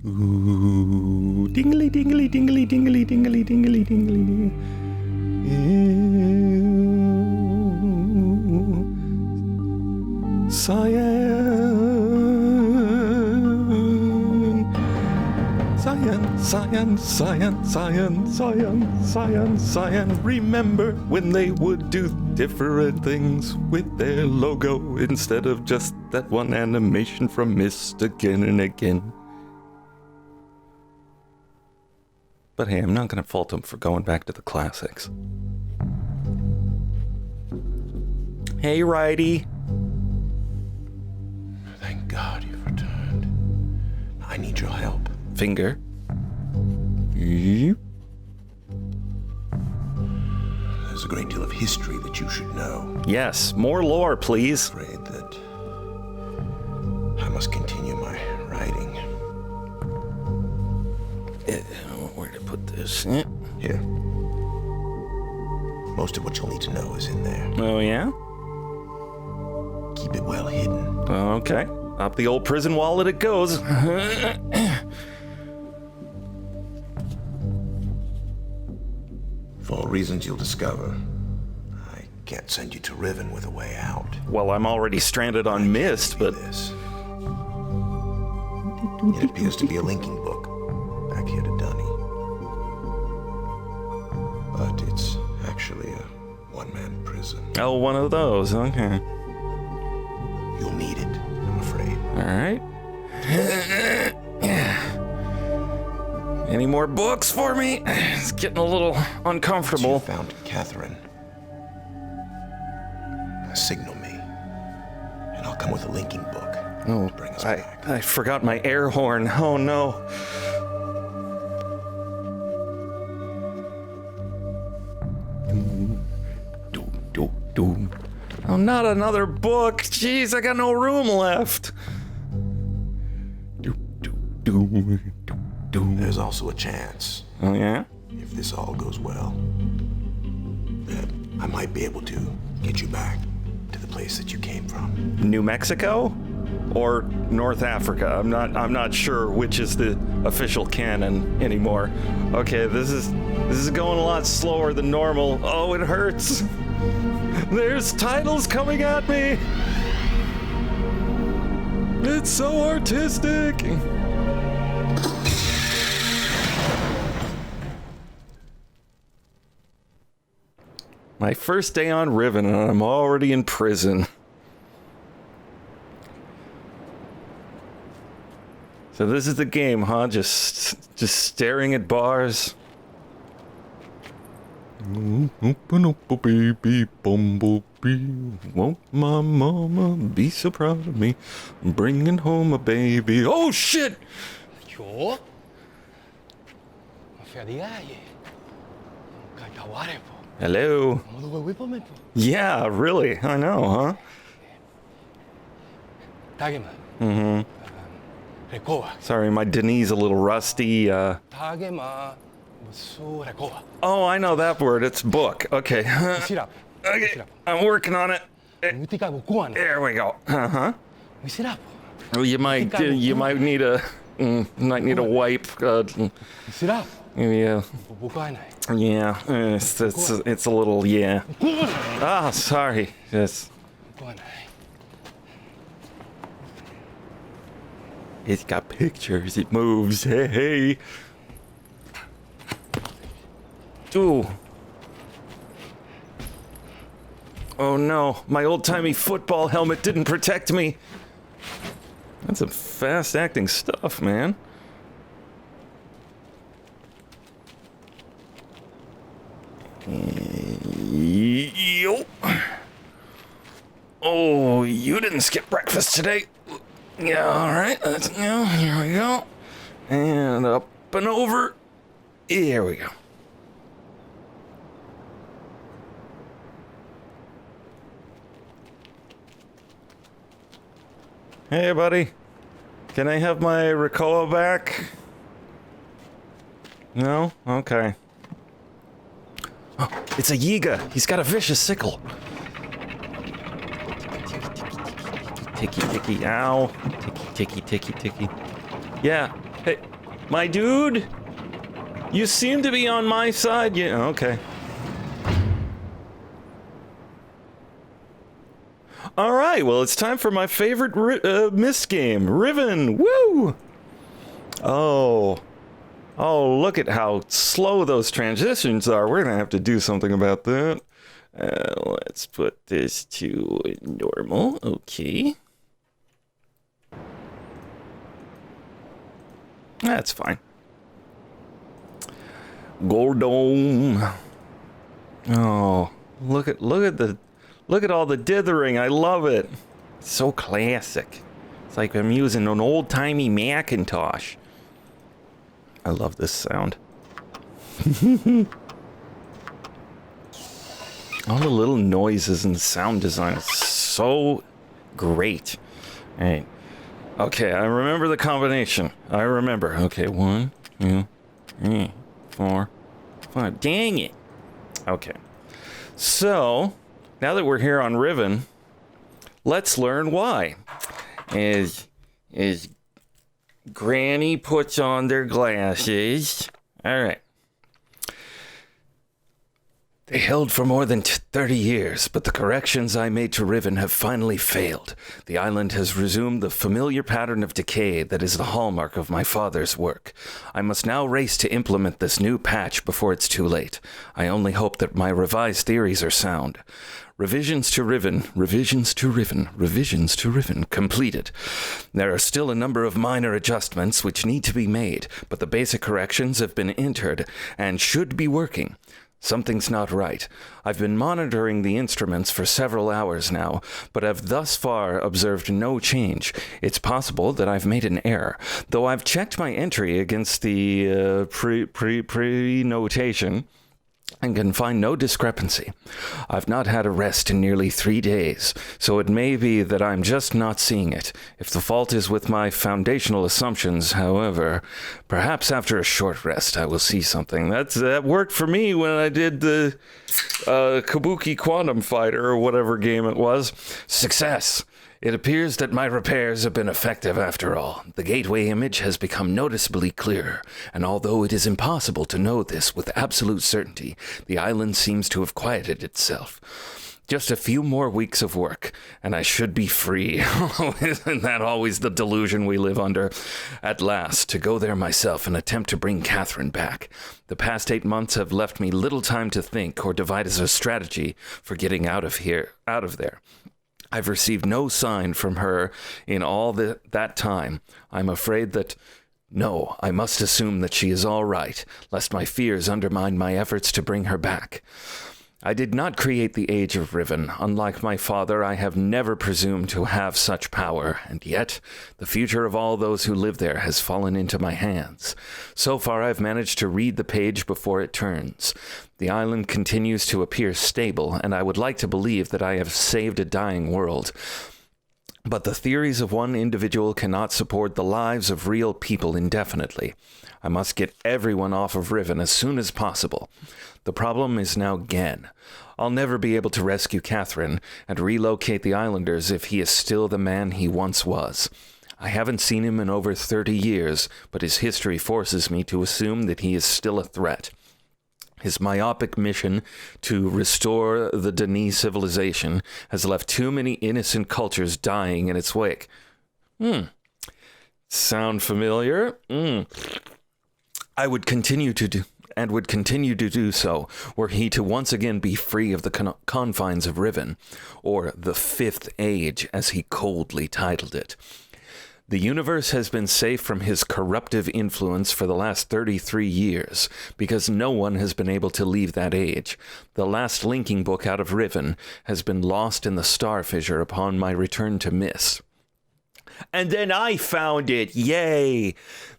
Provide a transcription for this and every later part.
Ooh, dingly, dingly, dingly, dingly, dingly, dingly, dingly. Cyan, cyan, cyan, cyan, cyan, cyan, cyan, cyan. Remember when they would do different things with their logo instead of just that one animation from Myst again and again. But hey, I'm not gonna fault him for going back to the classics. Hey, Righty. Thank God you've returned. I need your help. Finger. Yep. There's a great deal of history that you should know. Yes, more lore, please. I'm afraid that I must continue my writing. Where to put this? Here. Most of what you'll need to know is in there. Oh, yeah? Keep it well hidden. Okay. Up the old prison wallet it goes. For reasons you'll discover, I can't send you to Riven with a way out. Well, I'm already stranded on Myst, but... This. It appears to be a linking book back here to Dunny. But it's actually a one-man prison. Oh, one of those. Okay. You'll need it, I'm afraid. All right. Any more books for me? It's getting a little uncomfortable. Once you found Catherine, signal me, and I'll come with a linking book to bring us back. I forgot my air horn. Oh, no. Oh, not another book. Jeez, I got no room left. There's also a chance, Oh, yeah? if this all goes well, that I might be able to get you back to the place that you came from. New Mexico or North Africa? I'm not sure which is the official canon anymore. Okay, this is going a lot slower than normal. Oh, it hurts. There's titles coming at me. It's so artistic. My first day on Riven and I'm already in prison. So this is the game, huh? Just staring at bars. Open up a baby bumblebee. Won't my mama be so proud of me? I'm bringing home a baby. Oh shit! Yo? Feriaje. Kakawarepo. Hello. Yeah, really. I know, huh? Tagema. Rekoa. Sorry, my Denise a little rusty. Tagema. Musu rekoa. Oh, I know that word. It's book. Okay. Misirap. Okay, I'm working on it. Mutika bukuan. There we go. Uh-huh. Misirap. Well, you might need a wipe. Misirap. Yeah. Bukuanai. Yeah. It's a little, yeah. Ah, sorry. Yes. Bukuanai. It's got pictures. It moves. Hey. Ooh. Oh no, my old-timey football helmet didn't protect me. That's some fast-acting stuff, man. Yo. Oh, you didn't skip breakfast today. Yeah, alright, let's go. Here we go. And up and over. Here we go. Hey, buddy. Can I have my Ricoa back? No? Okay. Oh, it's a Yiga. He's got a vicious sickle. Ticky, ticky, ow. Ticky, ticky, ticky, ticky. Yeah. Hey, My dude? You seem to be on my side. Yeah, okay. All right, well, it's time for my favorite Myst game, Riven. Woo! Oh, look at how slow those transitions are. We're gonna have to do something about that. Let's put this to normal. Okay. That's fine. Gordon. Oh, look at all the dithering. I love it. It's so classic. It's like I'm using an old-timey Macintosh. I love this sound. All the little noises and sound design is so great. All right. Okay, I remember the combination. I remember. Okay, 1, 2, 3, 4, 5. Dang it. Okay. So, now that we're here on Riven, let's learn why. As Granny puts on their glasses. All right. They held for more than 30 years, but the corrections I made to Riven have finally failed. The island has resumed the familiar pattern of decay that is the hallmark of my father's work. I must now race to implement this new patch before it's too late. I only hope that my revised theories are sound. Revisions to Riven, completed. There are still a number of minor adjustments which need to be made, but the basic corrections have been entered and should be working. Something's not right. I've been monitoring the instruments for several hours now, but have thus far observed no change. It's possible that I've made an error, though I've checked my entry against the pre-notation and can find no discrepancy. I've not had a rest in nearly 3 days, so it may be that I'm just not seeing it. If the fault is with my foundational assumptions, however, perhaps after a short rest I will see something. That worked for me when I did the Kabuki Quantum Fighter or whatever game it was. Success! It appears that my repairs have been effective after all. The gateway image has become noticeably clearer, and although it is impossible to know this with absolute certainty, the island seems to have quieted itself. Just a few more weeks of work, and I should be free. Isn't that always the delusion we live under? At last, to go there myself and attempt to bring Catherine back. The past 8 months have left me little time to think or devise a strategy for getting out of there. I've received no sign from her in all that time. I'm afraid that... No, I must assume that she is all right, lest my fears undermine my efforts to bring her back. I did not create the Age of Riven. Unlike my father, I have never presumed to have such power, and yet the future of all those who live there has fallen into my hands. So far, I've managed to read the page before it turns. The island continues to appear stable, and I would like to believe that I have saved a dying world. But the theories of one individual cannot support the lives of real people indefinitely. I must get everyone off of Riven as soon as possible. The problem is now Gen. I'll never be able to rescue Catherine and relocate the islanders if he is still the man he once was. I haven't seen him in over 30 years, but his history forces me to assume that he is still a threat. His myopic mission to restore the Denis civilization has left too many innocent cultures dying in its wake. Sound familiar? I would continue to do so were he to once again be free of the confines of Riven, or the Fifth Age, as he coldly titled it. The universe has been safe from his corruptive influence for the last 33 years, because no one has been able to leave that age. The last linking book out of Riven has been lost in the star fissure upon my return to Myst. And then I found it! Yay!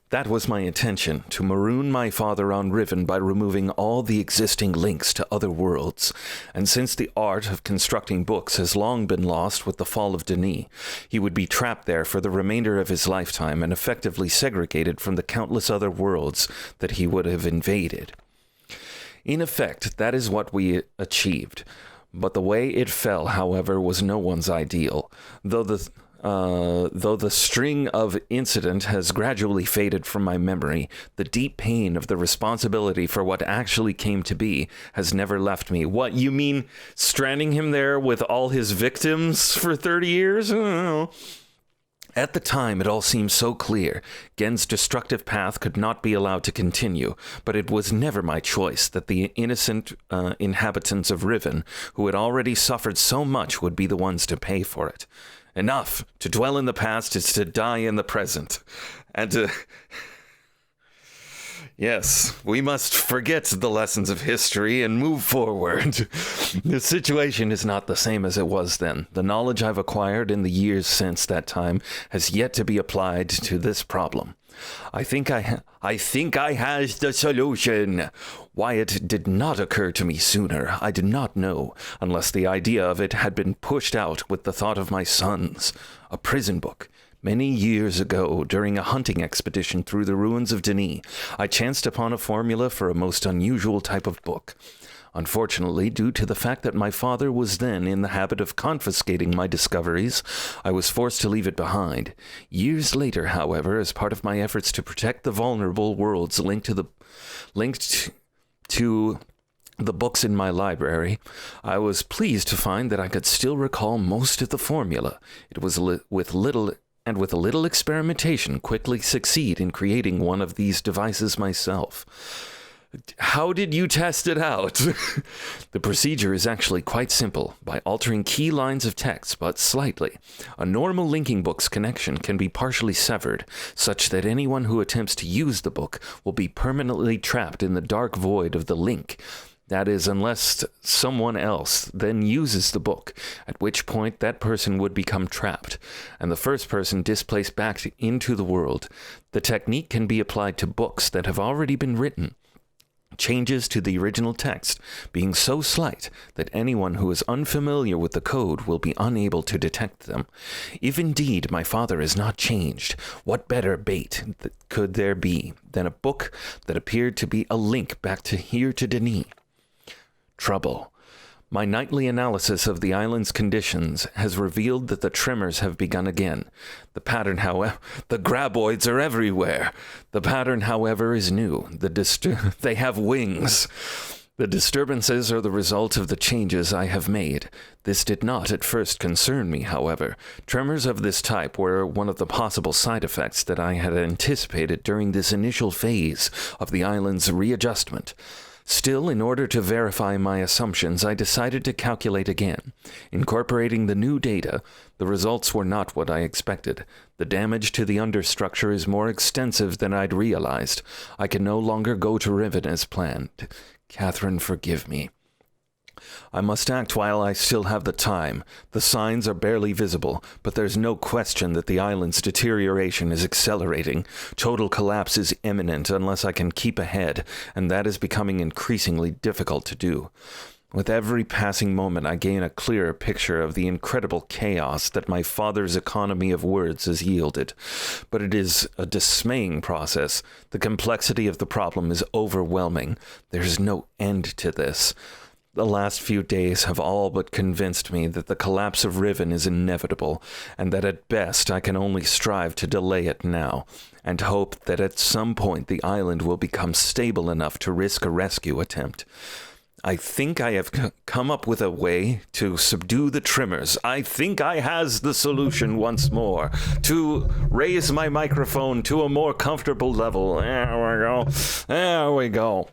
That was my intention, to maroon my father on Riven by removing all the existing links to other worlds. And since the art of constructing books has long been lost with the fall of Denis, he would be trapped there for the remainder of his lifetime and effectively segregated from the countless other worlds that he would have invaded. In effect, that is what we achieved. But the way it fell, however, was no one's ideal. Though Though the string of incident has gradually faded from my memory, the deep pain of the responsibility for what actually came to be has never left me. What, you mean stranding him there with all his victims for 30 years? I don't know. At the time, it all seemed so clear. Gen's destructive path could not be allowed to continue, but it was never my choice that the innocent inhabitants of Riven, who had already suffered so much, would be the ones to pay for it. Enough. To dwell in the past is to die in the present. And to... Yes, we must forget the lessons of history and move forward. The situation is not the same as it was then. The knowledge I've acquired in the years since that time has yet to be applied to this problem. I think I has the solution. Why it did not occur to me sooner, I do not know, unless the idea of it had been pushed out with the thought of my sons. A prison book. Many years ago, during a hunting expedition through the ruins of Denis, I chanced upon a formula for a most unusual type of book. Unfortunately, due to the fact that my father was then in the habit of confiscating my discoveries, I was forced to leave it behind. Years later, however, as part of my efforts to protect the vulnerable worlds linked to the books in my library, I was pleased to find that I could still recall most of the formula. It was with a little experimentation, quickly succeed in creating one of these devices myself. How did you test it out? The procedure is actually quite simple, by altering key lines of text, but slightly. A normal linking book's connection can be partially severed, such that anyone who attempts to use the book will be permanently trapped in the dark void of the link. That is, unless someone else then uses the book, at which point that person would become trapped, and the first person displaced back into the world. The technique can be applied to books that have already been written. Changes to the original text being so slight that anyone who is unfamiliar with the code will be unable to detect them. If indeed my father is not changed, what better bait could there be than a book that appeared to be a link back to here to Denis? Trouble. My nightly analysis of the island's conditions has revealed that the tremors have begun again. The pattern, however, the graboids are everywhere. The pattern, however, is new. They have wings. The disturbances are the result of the changes I have made. This did not at first concern me, however. Tremors of this type were one of the possible side effects that I had anticipated during this initial phase of the island's readjustment. Still, in order to verify my assumptions, I decided to calculate again. Incorporating the new data, the results were not what I expected. The damage to the understructure is more extensive than I'd realized. I can no longer go to Riven as planned. Catherine, forgive me. I must act while I still have the time. The signs are barely visible, but there's no question that the island's deterioration is accelerating. Total collapse is imminent unless I can keep ahead, and that is becoming increasingly difficult to do. With every passing moment, I gain a clearer picture of the incredible chaos that my father's economy of words has yielded. But it is a dismaying process. The complexity of the problem is overwhelming. There's no end to this. The last few days have all but convinced me that the collapse of Riven is inevitable, and that at best I can only strive to delay it now, and hope that at some point the island will become stable enough to risk a rescue attempt. I think I have come up with a way to subdue the tremors. I think I has the solution once more, to raise my microphone to a more comfortable level. There we go.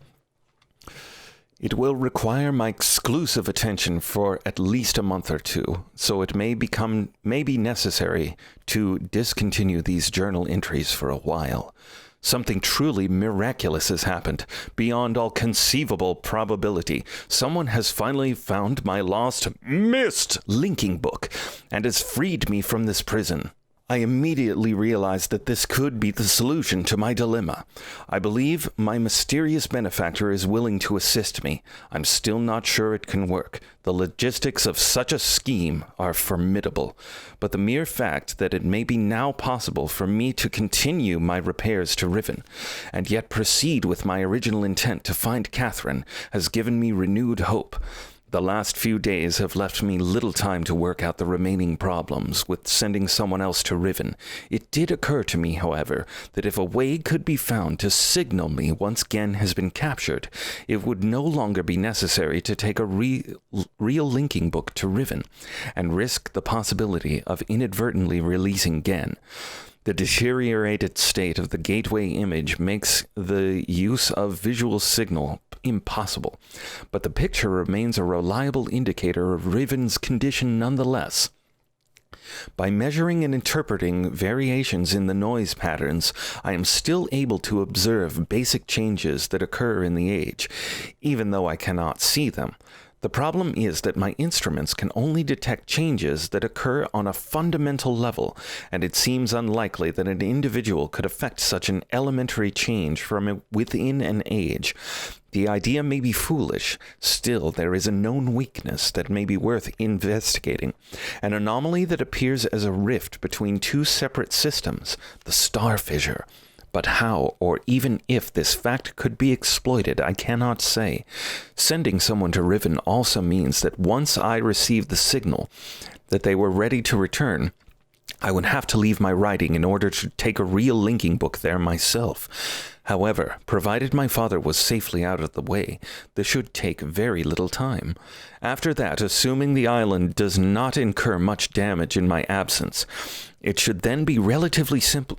It will require my exclusive attention for at least a month or two, so it may be necessary to discontinue these journal entries for a while. Something truly miraculous has happened, beyond all conceivable probability. Someone has finally found my lost Myst linking book, and has freed me from this prison. I immediately realized that this could be the solution to my dilemma. I believe my mysterious benefactor is willing to assist me. I'm still not sure it can work. The logistics of such a scheme are formidable, but the mere fact that it may be now possible for me to continue my repairs to Riven, and yet proceed with my original intent to find Catherine, has given me renewed hope. The last few days have left me little time to work out the remaining problems with sending someone else to Riven. It did occur to me, however, that if a way could be found to signal me once Gen has been captured, it would no longer be necessary to take a real linking book to Riven and risk the possibility of inadvertently releasing Gen. The deteriorated state of the gateway image makes the use of visual signal impossible, but the picture remains a reliable indicator of Riven's condition nonetheless. By measuring and interpreting variations in the noise patterns, I am still able to observe basic changes that occur in the age, even though I cannot see them. The problem is that my instruments can only detect changes that occur on a fundamental level, and it seems unlikely that an individual could affect such an elementary change from within an age. The idea may be foolish, still there is a known weakness that may be worth investigating, an anomaly that appears as a rift between two separate systems, the star fissure. But how, or even if this fact could be exploited, I cannot say. Sending someone to Riven also means that once I receive the signal that they were ready to return, I would have to leave my writing in order to take a real linking book there myself. However, provided my father was safely out of the way, this should take very little time. After that, assuming the island does not incur much damage in my absence, it should then be a relatively simple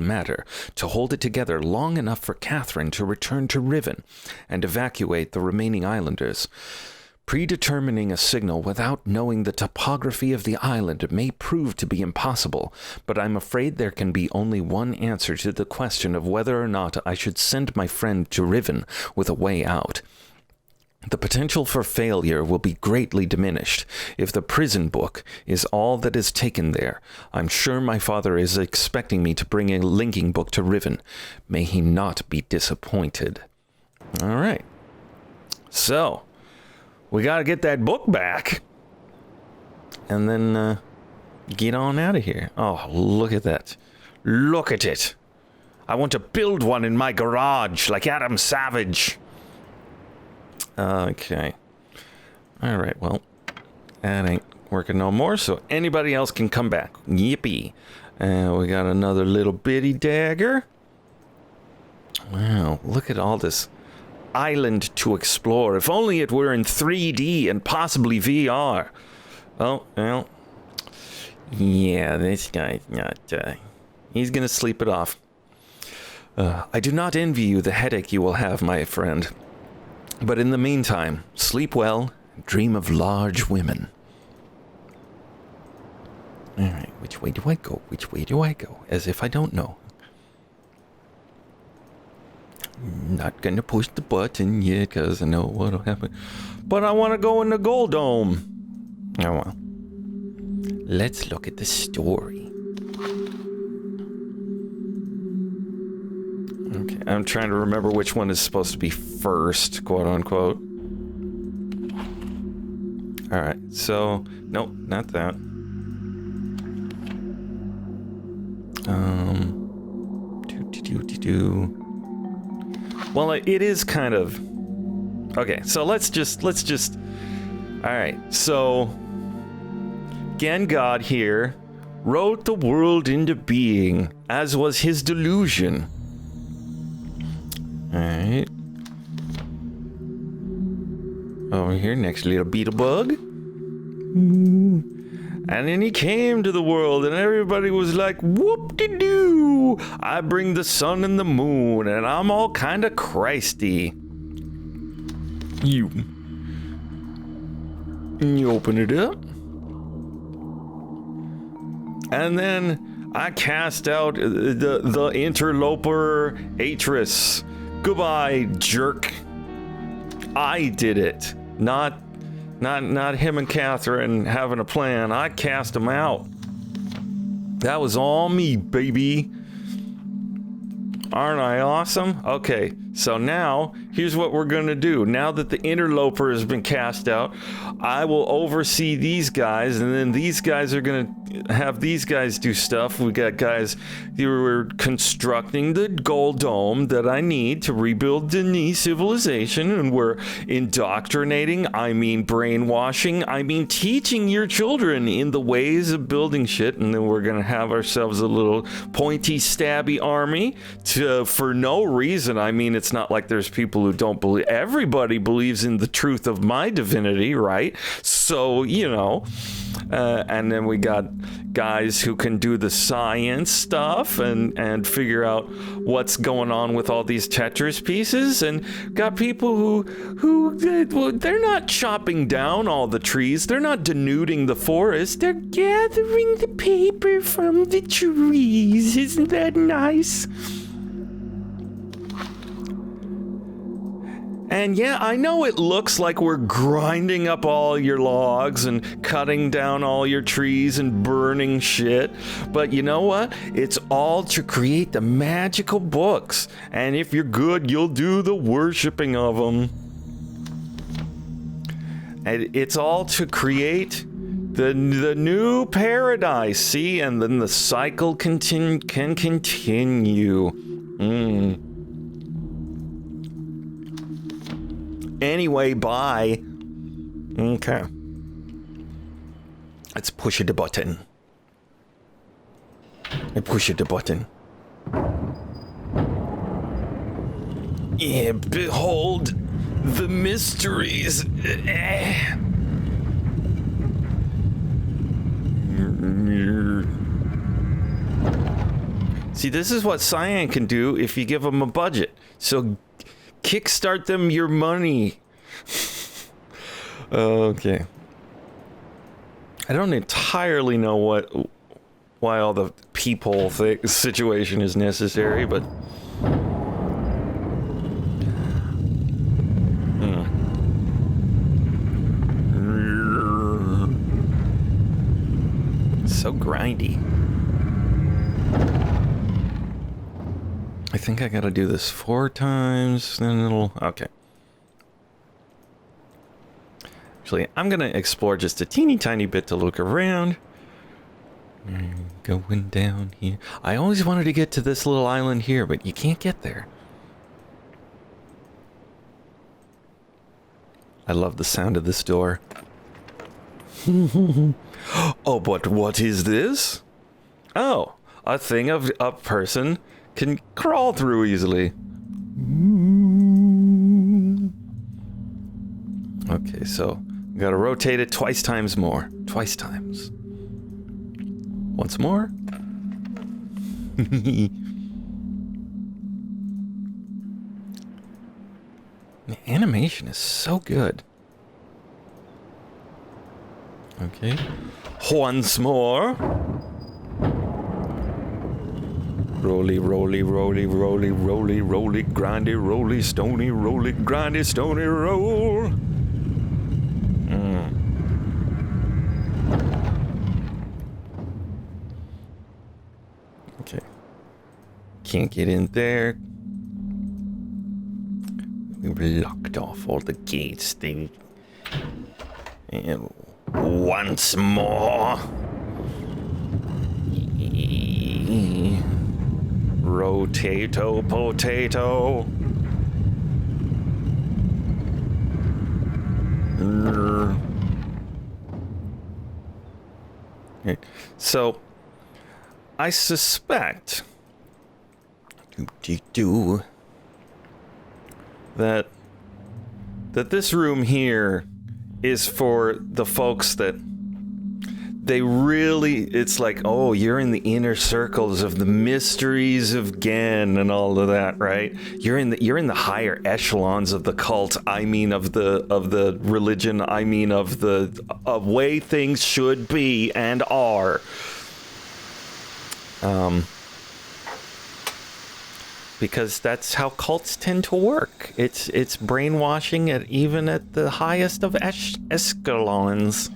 matter to hold it together long enough for Catherine to return to Riven and evacuate the remaining islanders. Predetermining a signal without knowing the topography of the island may prove to be impossible, but I'm afraid there can be only one answer to the question of whether or not I should send my friend to Riven with a way out. The potential for failure will be greatly diminished if the prison book is all that is taken there. I'm sure my father is expecting me to bring a linking book to Riven. May he not be disappointed. All right. So, we got to get that book back. And then get on out of here. Oh, look at that. Look at it. I want to build one in my garage like Adam Savage. Okay. All right, well, that ain't working no more, so anybody else can come back. Yippee. We got another little bitty dagger. Wow, look at all this island to explore. If only it were in 3D and possibly VR. Oh, well. Yeah, this guy's not, he's gonna sleep it off. I do not envy you the headache you will have, my friend. But in the meantime, sleep well, dream of large women. Alright, which way do I go? Which way do I go? As if I don't know. Not gonna push the button yet, because I know what'll happen. But I want to go in the gold dome. Oh well. Let's look at the story. Okay, I'm trying to remember which one is supposed to be first, quote unquote. Alright, so, nope, not that. Well, it is kind of... Okay, so let's just... Alright, so... Gen God here wrote the world into being, as was his delusion. Alright. Over here, next little beetle bug. And then he came to the world, and everybody was like, whoop-de-doo! I bring the sun and the moon, and I'm all kind of Christy. You open it up. And then I cast out the interloper Atris. Goodbye, jerk. I did it. Not him and Catherine having a plan. I cast him out. That was all me, baby. Aren't I awesome? Okay, so now, here's what we're gonna do. Now that the interloper has been cast out, I will oversee these guys, and then these guys are gonna have these guys do stuff. We got guys who are constructing the gold dome that I need to rebuild the knee civilization, and we're indoctrinating, I mean brainwashing, I mean teaching your children in the ways of building shit, and then we're gonna have ourselves a little pointy stabby army for no reason. I mean, it's not like there's people who don't believe. Everybody believes in the truth of my divinity, right? So, you know, and then we got guys who can do the science stuff and figure out what's going on with all these Tetris pieces, and got people who they're not chopping down all the trees, they're not denuding the forest, they're gathering the paper from the trees. Isn't that nice? And yeah, I know it looks like we're grinding up all your logs and cutting down all your trees and burning shit, but you know what? It's all to create the magical books, and if you're good, you'll do the worshipping of them. And it's all to create the new paradise, see? And then the cycle can continue. Anyway, bye. Okay. Let's push the button. I push the button. Yeah, behold the mysteries. See, this is what Cyan can do if you give them a budget. So kickstart them your money. Okay. I don't entirely know why all the peephole situation is necessary, but so grindy. I think I gotta do this 4 times, then it'll... Okay. Actually, I'm gonna explore just a teeny tiny bit to look around. Going down here. I always wanted to get to this little island here, but you can't get there. I love the sound of this door. Oh, but what is this? Oh, a thing of a person can crawl through easily. Okay, so gotta rotate it twice times more. Twice times. Once more. The animation is so good. Okay. Once more. Roly, roly, roly, roly, roly, roly, grindy, roly, stony, roly, grindy, stony, roll. Okay. Can't get in there. We've locked off all the gates. And once more. Rotato potato. Okay. So I suspect that this room here is for the folks that they really, it's like, oh, you're in the inner circles of the mysteries of Gen and all of that, right? You're in the higher echelons of the cult. I mean, of the religion. I mean, of way things should be and are. Because that's how cults tend to work. It's brainwashing even at the highest of escalons.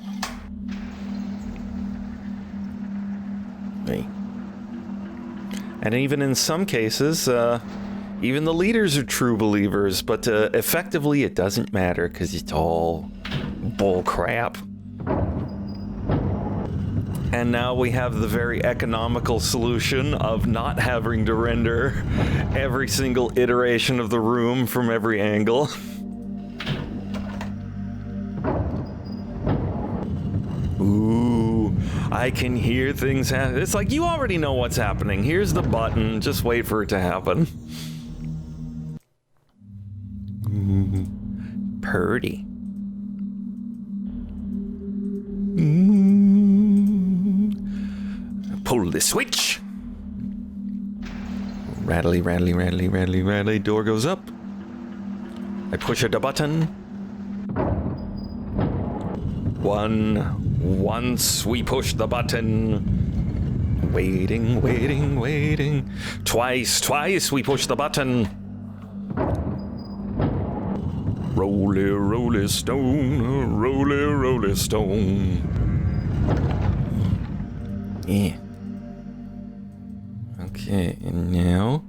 And even in some cases, even the leaders are true believers, but effectively it doesn't matter because it's all bull crap. And now we have the very economical solution of not having to render every single iteration of the room from every angle. Ooh, I can hear things happen. It's like you already know what's happening. Here's the button. Just wait for it to happen. Ooh, purdy. Pull the switch. Rattly, rattly, rattly, rattly, rattly. Door goes up. I push the button. Once we push the button. Waiting, waiting, waiting. Twice we push the button. Roly, roly stone, roly, roly stone. Yeah. Okay, and now.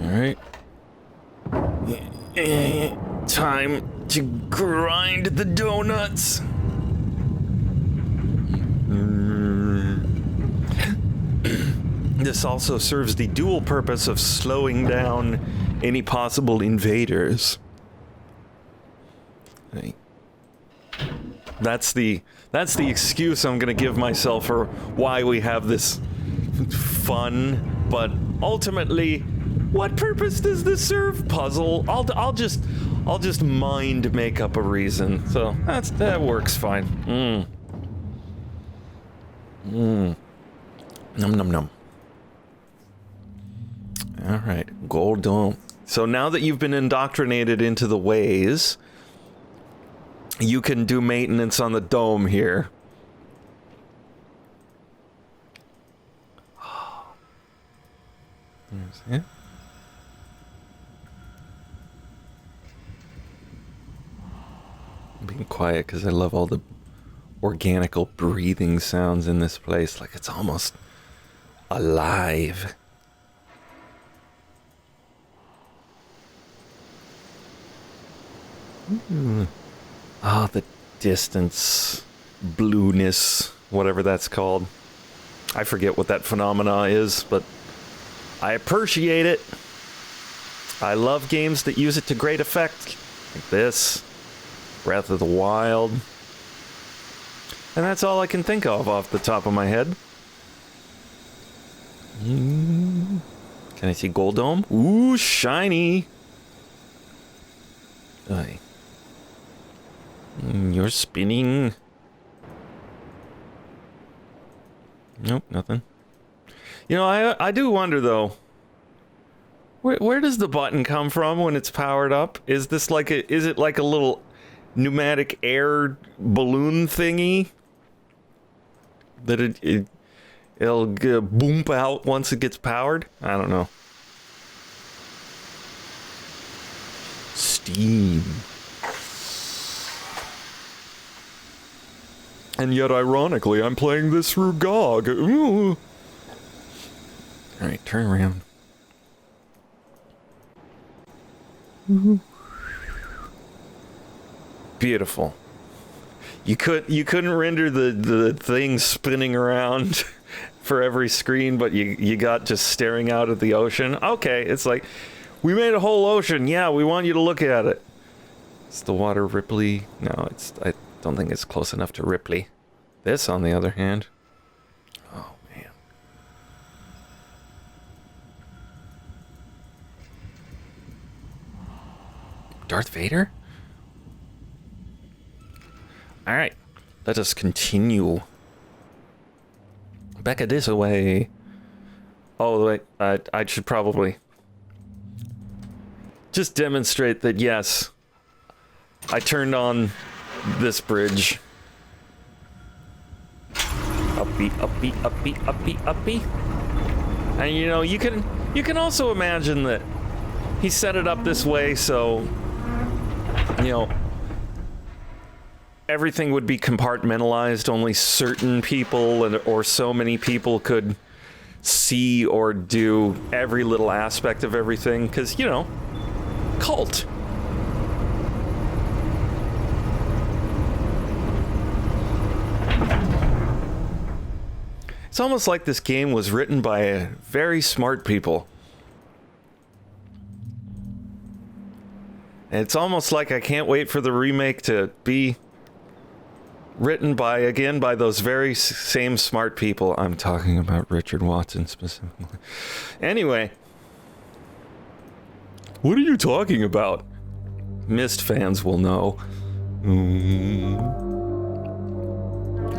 Alright. Time to grind the donuts. This also serves the dual purpose of slowing down any possible invaders. Right. That's the excuse I'm gonna give myself for why we have this fun, but ultimately, what purpose does this serve? Puzzle. I'll just mind make up a reason. So that works fine. Num num num. All right, gold dome. So now that you've been indoctrinated into the ways, you can do maintenance on the dome here. There's it. I'm being quiet because I love all the organical breathing sounds in this place. Like it's almost alive. Ah, the distance, blueness, whatever that's called. I forget what that phenomena is, but I appreciate it. I love games that use it to great effect, like this, Breath of the Wild. And that's all I can think of off the top of my head. Can I see Gold Dome? Ooh, shiny. Aye. You're spinning. Nope, nothing. You know, I do wonder though. Where does the button come from when it's powered up? Is this like is it like a little pneumatic air balloon thingy that it'll boom out once it gets powered? I don't know. Steam. And yet, ironically, I'm playing this through GOG. Ooh. All right, turn around. Beautiful. You couldn't render the thing spinning around for every screen, but you got just staring out at the ocean. Okay, it's like we made a whole ocean. Yeah, we want you to look at it. It's the water Ripley. No, I don't think it's close enough to Ripley. This, on the other hand. Oh, man. Darth Vader? Alright. Let us continue. Back this way. Oh, wait. I should probably just demonstrate that, yes, I turned on this bridge. Uppy, uppy, uppy, uppy, uppy. And you know, you can also imagine that he set it up this way so, you know, everything would be compartmentalized. Only certain people or so many people could see or do every little aspect of everything. Because, you know, cult. It's almost like this game was written by very smart people. And it's almost like I can't wait for the remake to be written by, again, by those very same smart people. I'm talking about Richard Watson specifically. Anyway. What are you talking about? Myst fans will know.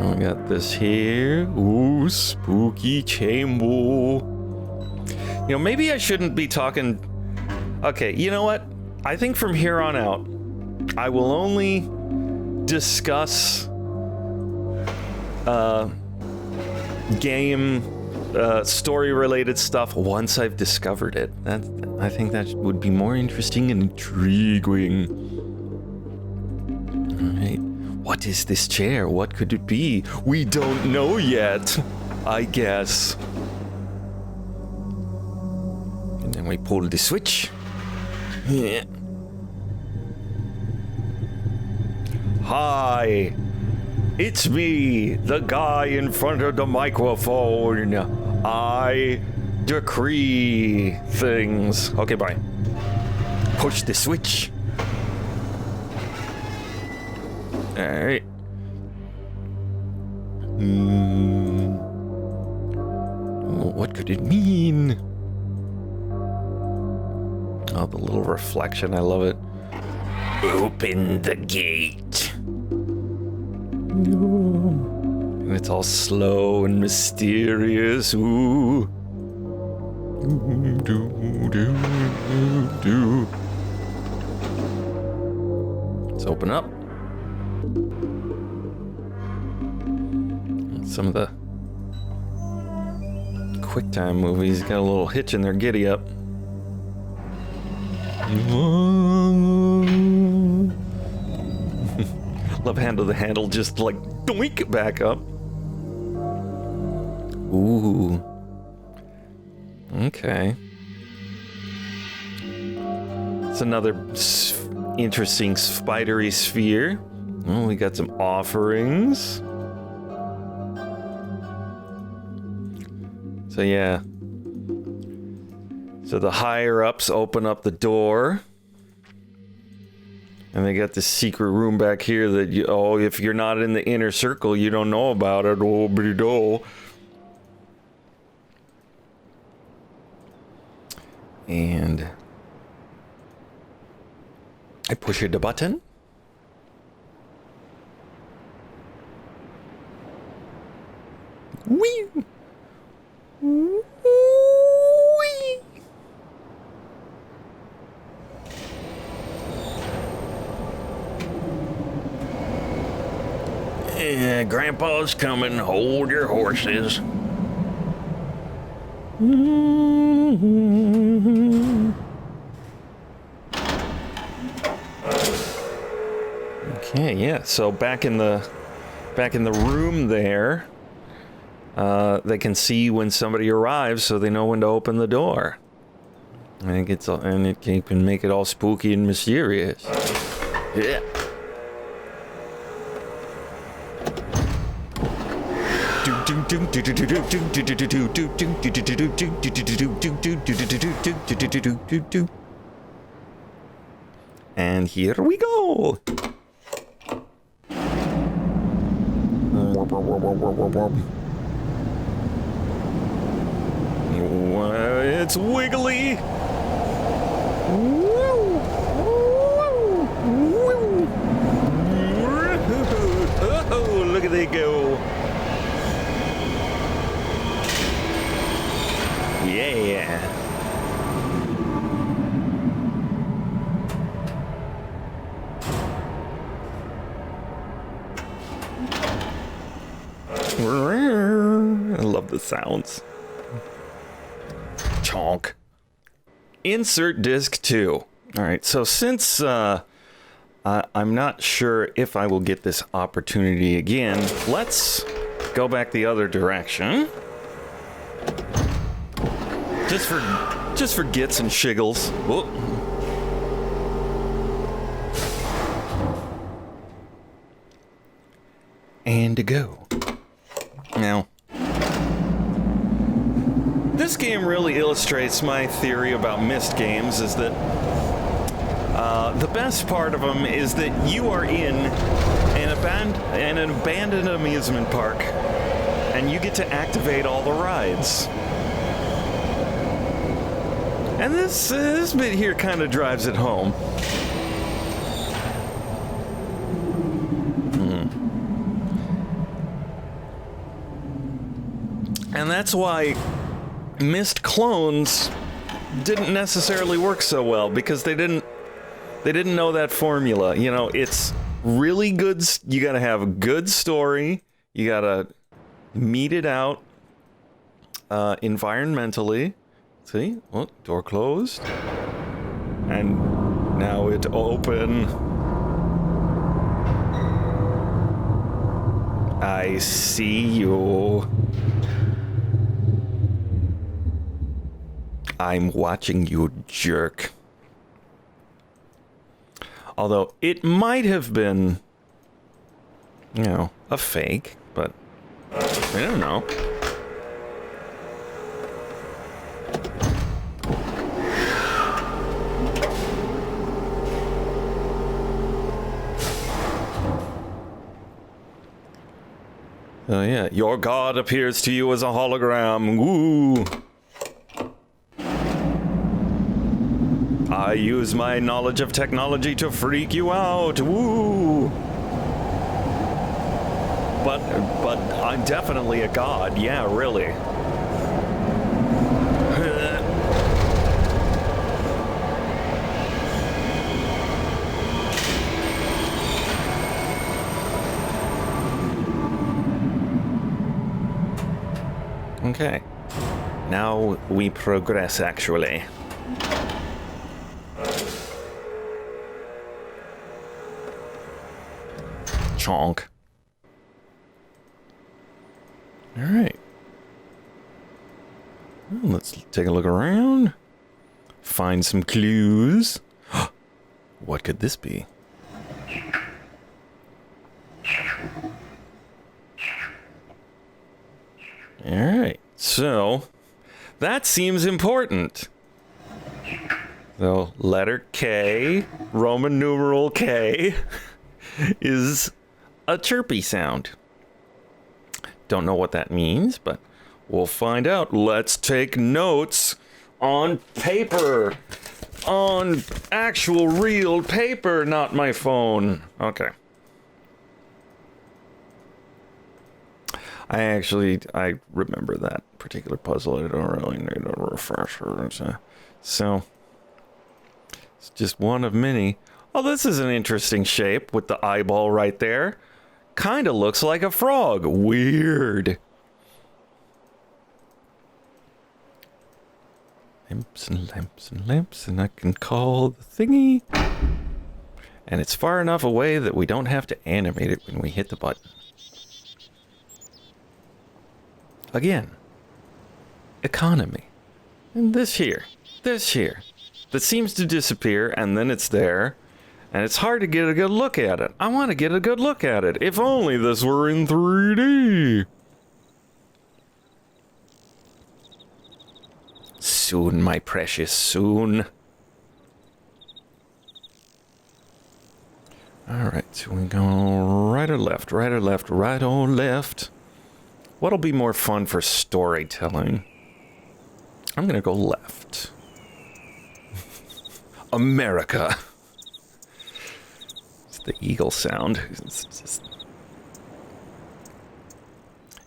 I got this here. Ooh, spooky chamber. You know, maybe I shouldn't be talking... Okay, you know what? I think from here on out, I will only discuss game story-related stuff once I've discovered it. I think that would be more interesting and intriguing. All right. What is this chair? What could it be? We don't know yet, I guess. And then we pull the switch. Yeah. Hi. It's me, the guy in front of the microphone. I decree things. Okay, bye. Push the switch. Alright. What could it mean? Oh, the little reflection. I love it. Open the gate. And it's all slow and mysterious. Ooh. Let's open up. Some of the QuickTime movies got a little hitch in their giddy up. Love handle the handle just like doink back up. Ooh. Okay. It's another interesting spidery sphere. Oh, we got some offerings. So yeah. So the higher ups open up the door. And they got this secret room back here that you, oh, if you're not in the inner circle, you don't know about it. Oh, bido. And I push the button. Whee! Whee! Yeah, Grandpa's coming. Hold your horses. Okay, yeah. So back in the room there, they can see when somebody arrives, so they know when to open the door. And it can make it all spooky and mysterious. Yeah. And here we go. It's wiggly. Oh, look at they go. Yeah. I love the sounds. Chonk. Insert disc 2. Alright, so since I'm not sure if I will get this opportunity again, let's go back the other direction. Just for gits and shiggles. Whoa. And to go. Now, This game really illustrates my theory about Myst games, is that the best part of them is that you are in an abandoned amusement park, and you get to activate all the rides. And this bit here kind of drives it home. And that's why Myst clones didn't necessarily work so well, because they didn't know that formula. You know, it's really good. You got to have a good story. You got to meet it out environmentally. See? Oh, door closed. And now it open. I see you. I'm watching you, jerk. Although it might have been, you know, a fake, but I don't know. Oh yeah, your god appears to you as a hologram. Woo! I use my knowledge of technology to freak you out. Woo! But I'm definitely a god. Yeah, really. Okay. Now we progress, actually. Chonk. All right. Well, let's take a look around. Find some clues. What could this be? All right. So, that seems important. So, letter K, Roman numeral K, is a chirpy sound. Don't know what that means, but we'll find out. Let's take notes on paper. On actual real paper, not my phone. Okay. I remember that particular puzzle. I don't really need a refresher. So, it's just one of many. Oh, this is an interesting shape with the eyeball right there. Kind of looks like a frog. Weird. Lamps and lamps and lamps, and I can call the thingy. And it's far enough away that we don't have to animate it when we hit the button. Again, economy. And this here, that seems to disappear, and then it's there, and it's hard to get a good look at it. I want to get a good look at it. If only this were in 3D. Soon, my precious, soon. Alright, so we go right or left, right or left, right or left. What'll be more fun for storytelling? I'm gonna go left. America. It's the eagle sound.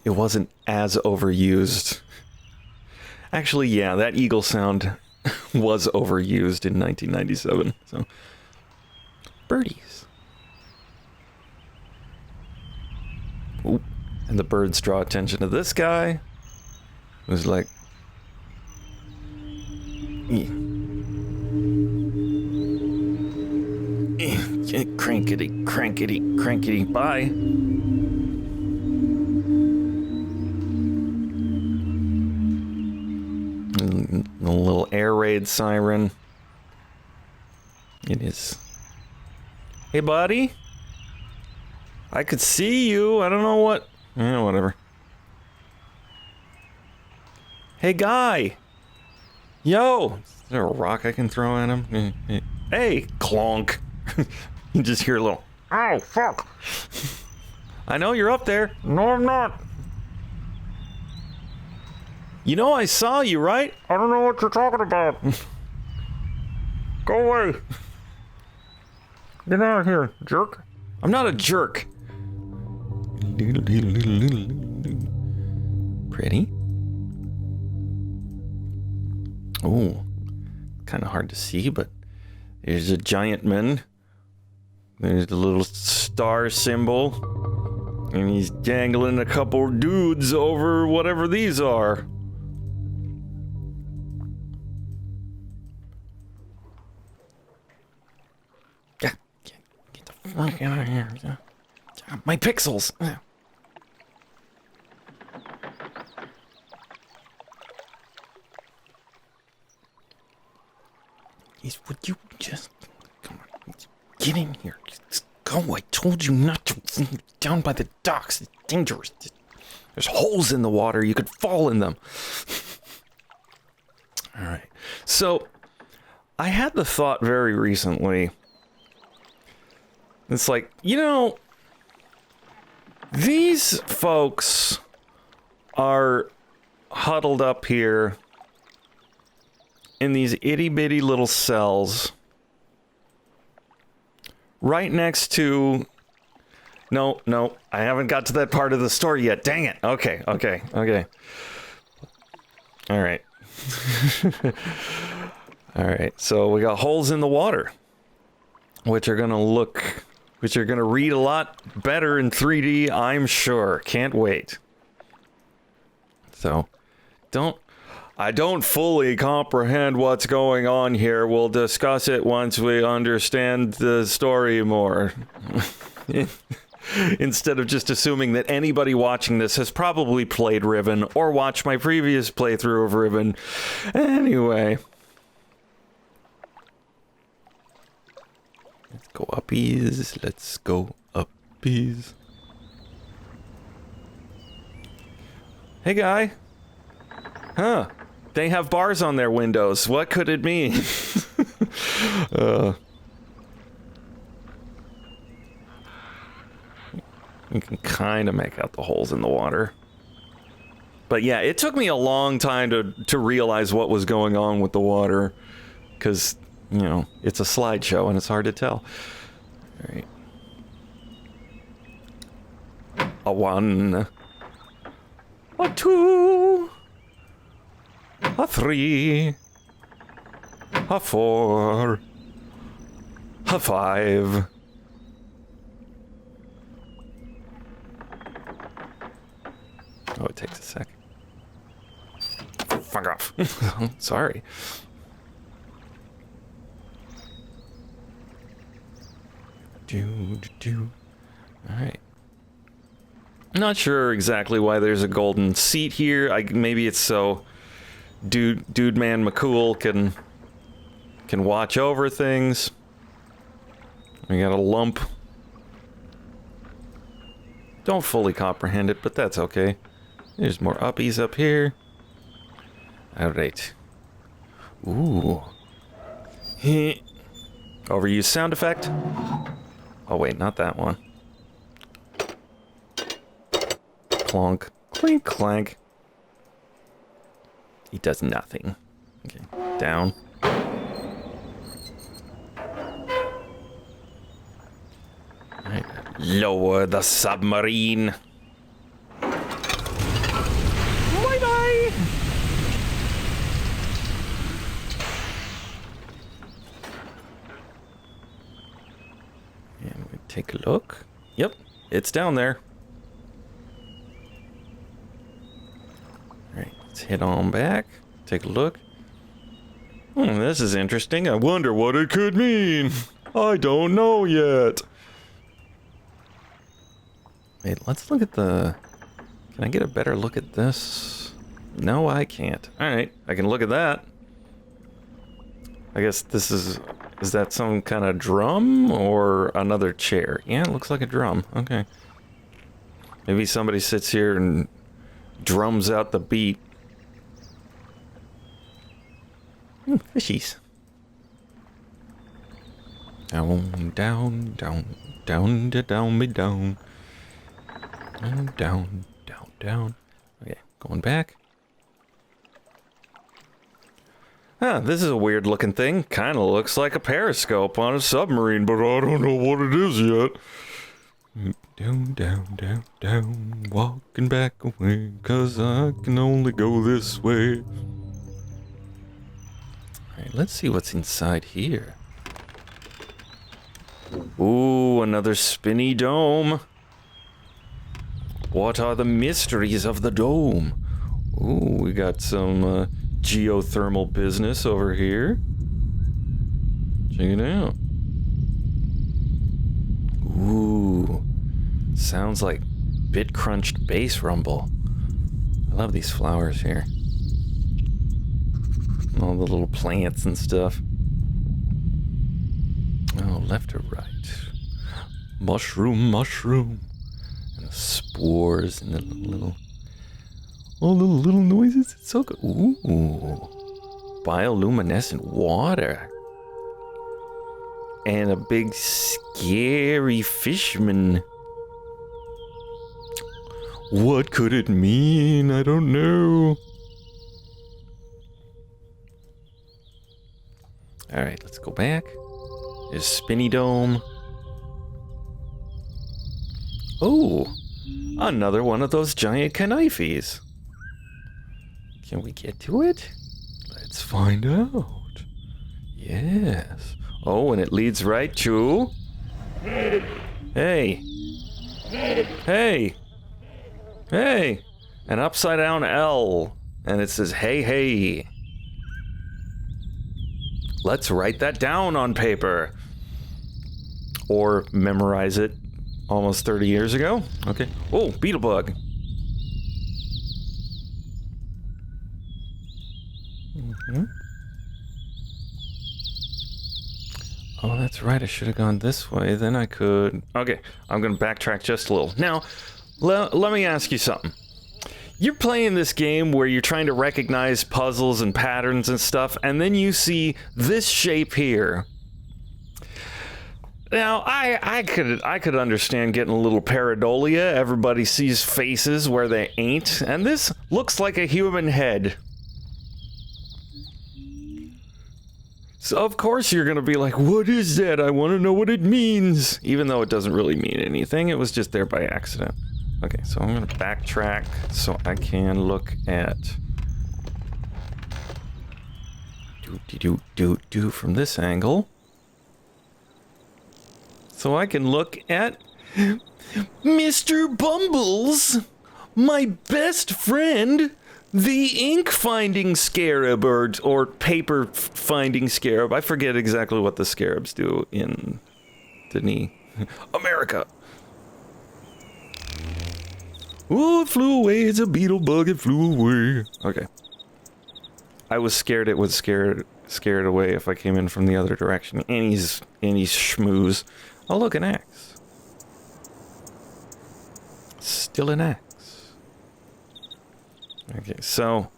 It wasn't as overused. Actually, yeah, that eagle sound was overused in 1997. So, birdies. Ooh. And the birds draw attention to this guy, who's like, crankety, crankety, crankety, bye. And a little air raid siren. It is. Hey, buddy. I could see you. I don't know what. Yeah, whatever. Hey, guy! Yo! Is there a rock I can throw at him? Hey! Clonk! You just hear a little, ow, fuck! I know you're up there. No, I'm not. You know I saw you, right? I don't know what you're talking about. Go away. Get out of here, jerk. I'm not a jerk. Pretty. Oh, kind of hard to see, but there's a giant man. There's the little star symbol. And he's dangling a couple dudes over whatever these are. Get the fuck out of here. My pixels. Would you just... Come on. Get in here. Just go. I told you not to. Down by the docks. It's dangerous. There's holes in the water. You could fall in them. All right. So, I had the thought very recently. It's like, you know, these folks are huddled up here in these itty-bitty little cells right next to... No, I haven't got to that part of the story yet. Dang it. Okay. All right. All right, so we got holes in the water, which are gonna read a lot better in 3D, I'm sure. Can't wait. So, I don't fully comprehend what's going on here. We'll discuss it once we understand the story more. Instead of just assuming that anybody watching this has probably played Riven or watched my previous playthrough of Riven. Anyway. Let's go uppies. Let's go uppies. Hey, guy. Huh. They have bars on their windows. What could it mean? You can kind of make out the holes in the water. But yeah, it took me a long time to realize what was going on with the water. Because, you know, it's a slideshow and it's hard to tell. Alright. A 1. A 2. A 3. A 4. A 5. Oh, it takes a sec. Fuck off. Sorry. Alright. Not sure exactly why there's a golden seat here. Maybe it's so Dude Man McCool can watch over things. We got a lump. Don't fully comprehend it, but that's okay. There's more uppies up here. Alright. Ooh. Overused sound effect. Oh wait, not that one. Clonk. Clink clank. He does nothing. Okay, down. Alright. Lower the submarine. Bye-bye! And we take a look. Yep, it's down there. Alright, let's head on back. Take a look. This is interesting. I wonder what it could mean. I don't know yet. Wait, let's look at the... Can I get a better look at this? No, I can't. Alright, I can look at that. I guess this is... Is that some kind of drum or another chair? Yeah, it looks like a drum. Okay. Maybe somebody sits here and drums out the beat. Fishies. Down, down, down, down, down, me down. Down, down, down, down. Okay, going back. Ah, this is a weird looking thing. Kind of looks like a periscope on a submarine, but I don't know what it is yet. Down, down, down, down, walking back away, 'cause I can only go this way. Alright, let's see what's inside here. Ooh, another spinny dome. What are the mysteries of the dome? Ooh, we got some geothermal business over here. Check it out. Ooh, sounds like bit crunched bass rumble. I love these flowers here. All the little plants and stuff. Oh, left or right? Mushroom, mushroom. And the spores and the little... all the little noises. It's so good. Ooh. Bioluminescent water. And a big scary fishman. What could it mean? I don't know. Alright, let's go back. There's Spinny Dome. Oh, another one of those giant knifes. Can we get to it? Let's find out. Yes. Oh, and it leads right to... Hey. Hey. Hey. An upside down L. And it says, hey, hey. Let's write that down on paper. Or memorize it almost 30 years ago. Okay. Oh, beetle bug. Mm-hmm. Oh, that's right. I should have gone this way. Then I could... Okay, I'm going to backtrack just a little. Now, let me ask you something. You're playing this game where you're trying to recognize puzzles and patterns and stuff, and then you see this shape here. Now, I could understand getting a little pareidolia. Everybody sees faces where they ain't, and this looks like a human head. So of course you're gonna be like, what is that? I want to know what it means. Even though it doesn't really mean anything, it was just there by accident. Okay, so I'm gonna backtrack so I can look at do from this angle. So I can look at Mr. Bumbles, my best friend, the ink finding scarab or paper finding scarab. I forget exactly what the scarabs do in America. Oh, it flew away. It's a beetle bug. It flew away. Okay. I was scared it would scare it away if I came in from the other direction. Any schmooze. Oh, look, an axe. Still an axe. Okay, so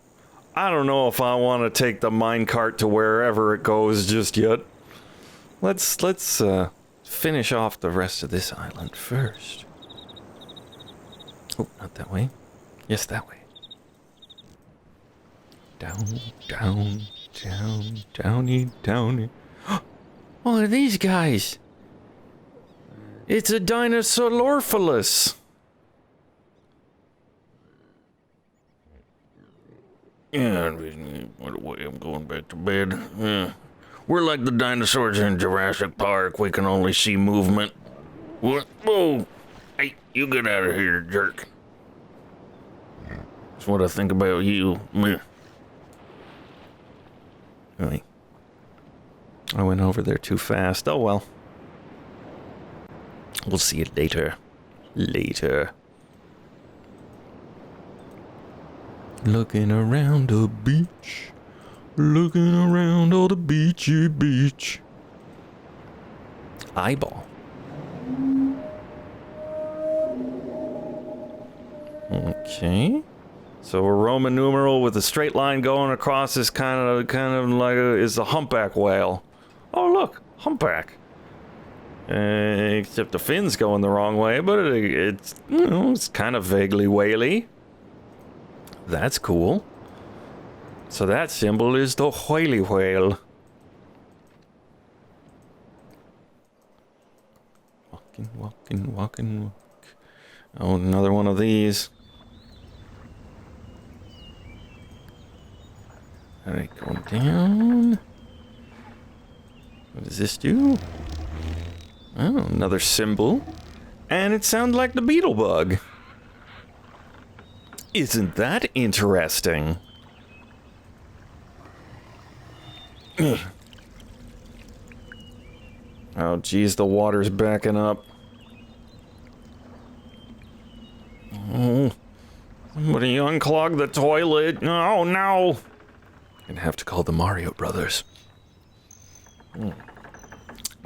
I don't know if I want to take the minecart to wherever it goes just yet. Let's finish off the rest of this island first. Oh, not that way. Yes, that way. Down, down, down, downy, downy. What are these guys? It's a Dinosaurorphalus. Yeah, I'm going back to bed. Yeah. We're like the dinosaurs in Jurassic Park. We can only see movement. What? Whoa! Hey, you get out of here, jerk. That's what I think about you. Meh. Really? I went over there too fast. Oh well. We'll see it later. Later. Looking around the beach. Looking around all the beachy beach. Eyeball. Okay. So a Roman numeral with a straight line going across is kind of like is the humpback whale. Oh look, humpback. Except the fin's going the wrong way, but it's it's kind of vaguely whaley. That's cool. So that symbol is the whaley whale. Walking. Oh, another one of these. Alright, going down. What does this do? Oh, another symbol. And it sounds like the beetle bug. Isn't that interesting? Oh, geez, the water's backing up. Oh, somebody unclog the toilet. Oh, no. Gonna have to call the Mario Brothers.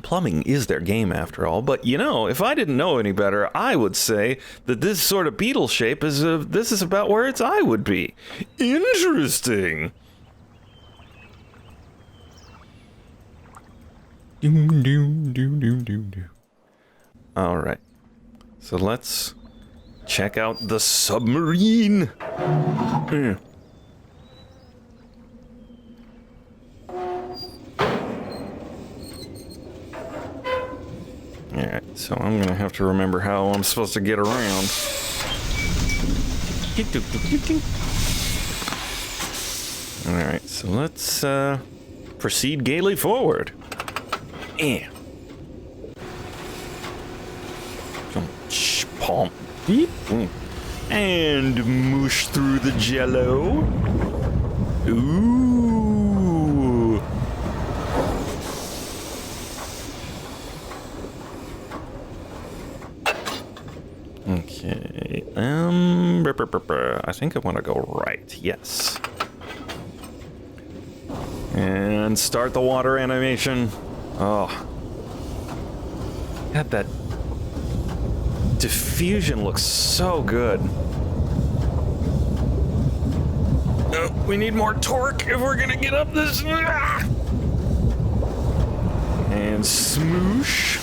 Plumbing is their game after all, but you know, if I didn't know any better, I would say that this sort of beetle shape is this is about where its eye would be. Interesting. All right. So let's check out the submarine. Alright, so I'm gonna have to remember how I'm supposed to get around. Alright, so let's proceed gaily forward. Pump. Beep. And moosh through the jello. Ooh. Okay. I think I want to go right. Yes. And start the water animation. Oh. God, that diffusion looks so good. We need more torque if we're gonna get up this. And smoosh.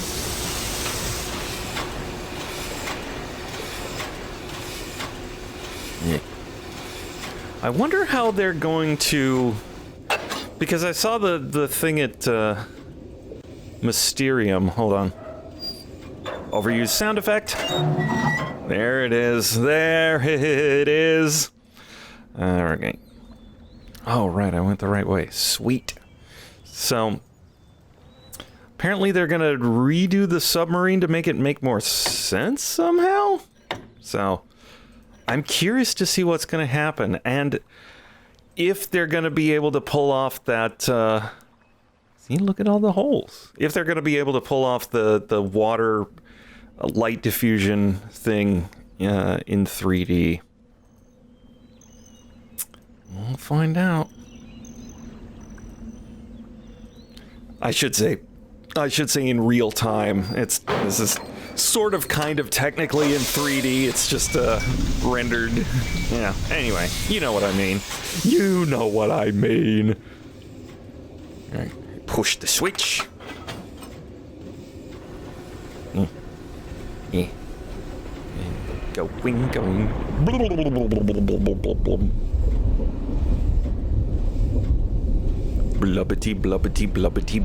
Yeah. I wonder how they're going to, because I saw the thing at Mysterium. Hold on. Overused sound effect. There it is. There it is. Okay. Oh, right. I went the right way. Sweet. So, apparently they're going to redo the submarine to make it make more sense somehow. So, I'm curious to see what's going to happen. And if they're going to be able to pull off that... see, look at all the holes. If they're going to be able to pull off the water light diffusion thing in 3D. We'll find out. I should say in real time. This is sort of kind of technically in 3D. It's just rendered. Yeah. Anyway, you know what I mean. You know what I mean. All right. Push the switch. Yeah. Going.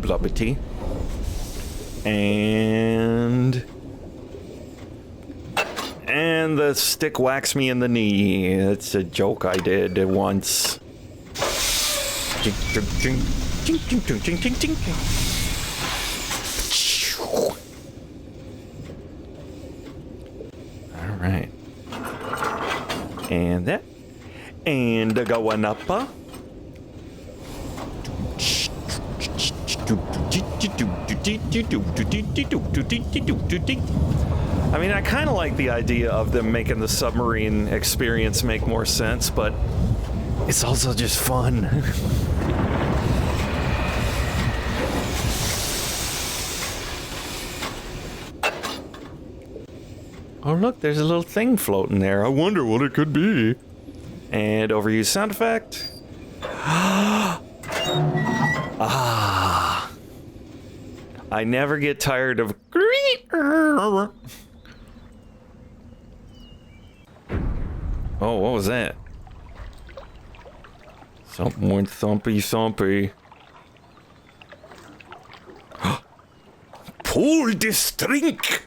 Blubbity. And the stick whacks me in the knee. It's a joke I did once. All right. And that. And going up. I mean, I kind of like the idea of them making the submarine experience make more sense, but it's also just fun. Oh, look, there's a little thing floating there. I wonder what it could be. And overuse sound effect. Ah. I never get tired of. Oh, what was that? Something went thumpy thumpy. Pull this drink!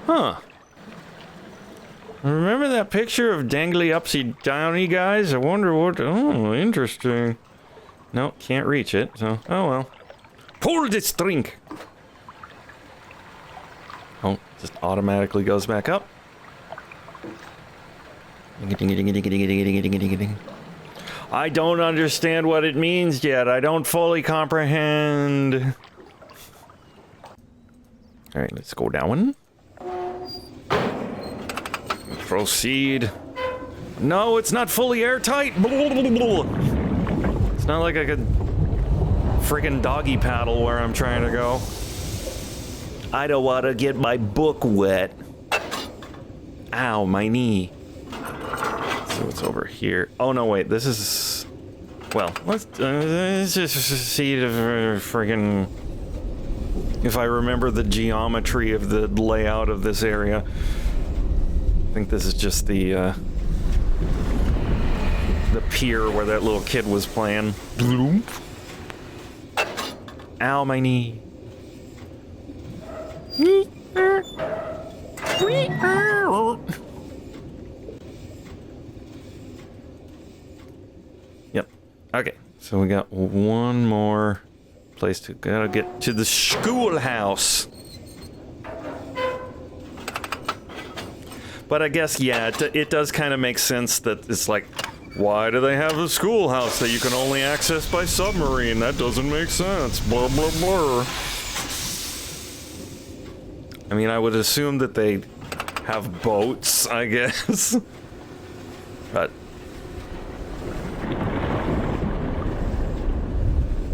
Huh. Remember that picture of dangly upsy downy guys? I wonder what. Oh, interesting. No, can't reach it, so. Oh well. Pull this drink! Oh, just automatically goes back up. I don't understand what it means yet. I don't fully comprehend. Alright, let's go down. Proceed. No, it's not fully airtight. It's not like I could friggin' doggy paddle where I'm trying to go. I don't want to get my book wet. Ow, my knee. So it's over here. Oh no, wait. This is. Well, let's just see if friggin'. If I remember the geometry of the layout of this area. I think this is just the pier where that little kid was playing. Ow, my knee. Yep. Okay. So we got one more place to gotta get to the schoolhouse. But I guess, yeah, it does kind of make sense that it's like, why do they have a schoolhouse that you can only access by submarine? That doesn't make sense. Blah, blah, blah. I mean, I would assume that they have boats, I guess. But...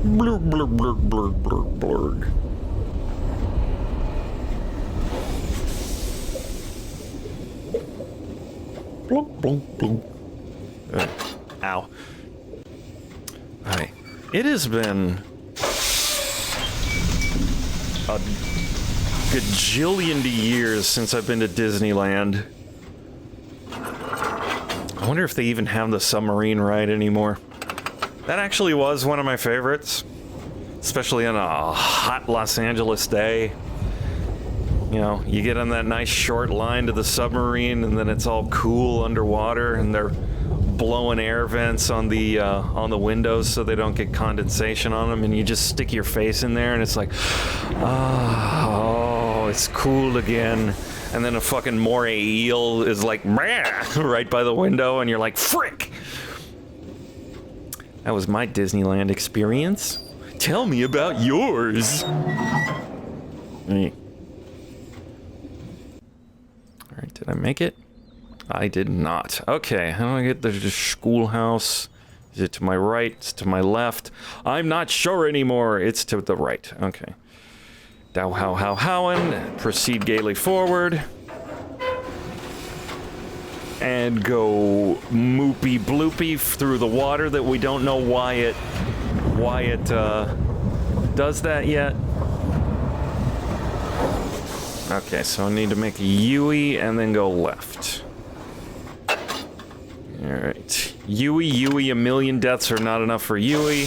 Blurg, blurg, blurg, blurg, blurg, blurg. Blunk, blunk, blunk. Ow. Alright. It has been a gajillion years since I've been to Disneyland. I wonder if they even have the submarine ride anymore. That actually was one of my favorites. Especially on a hot Los Angeles day. You know, you get on that nice short line to the submarine, and then it's all cool underwater, and they're blowing air vents on the windows so they don't get condensation on them, and you just stick your face in there, and it's like, oh, it's cool again. And then a fucking moray eel is like, right by the window, and you're like, frick! That was my Disneyland experience. Tell me about yours. Alright, did I make it? I did not. Okay, how do I get to the schoolhouse? Is it to my right? It's to my left. I'm not sure anymore. It's to the right. Okay. Dow how howen. Proceed gaily forward. And go moopy bloopy through the water that we don't know why it does that yet. Okay, so I need to make a Yui and then go left. Alright. Yui, a million deaths are not enough for Yui.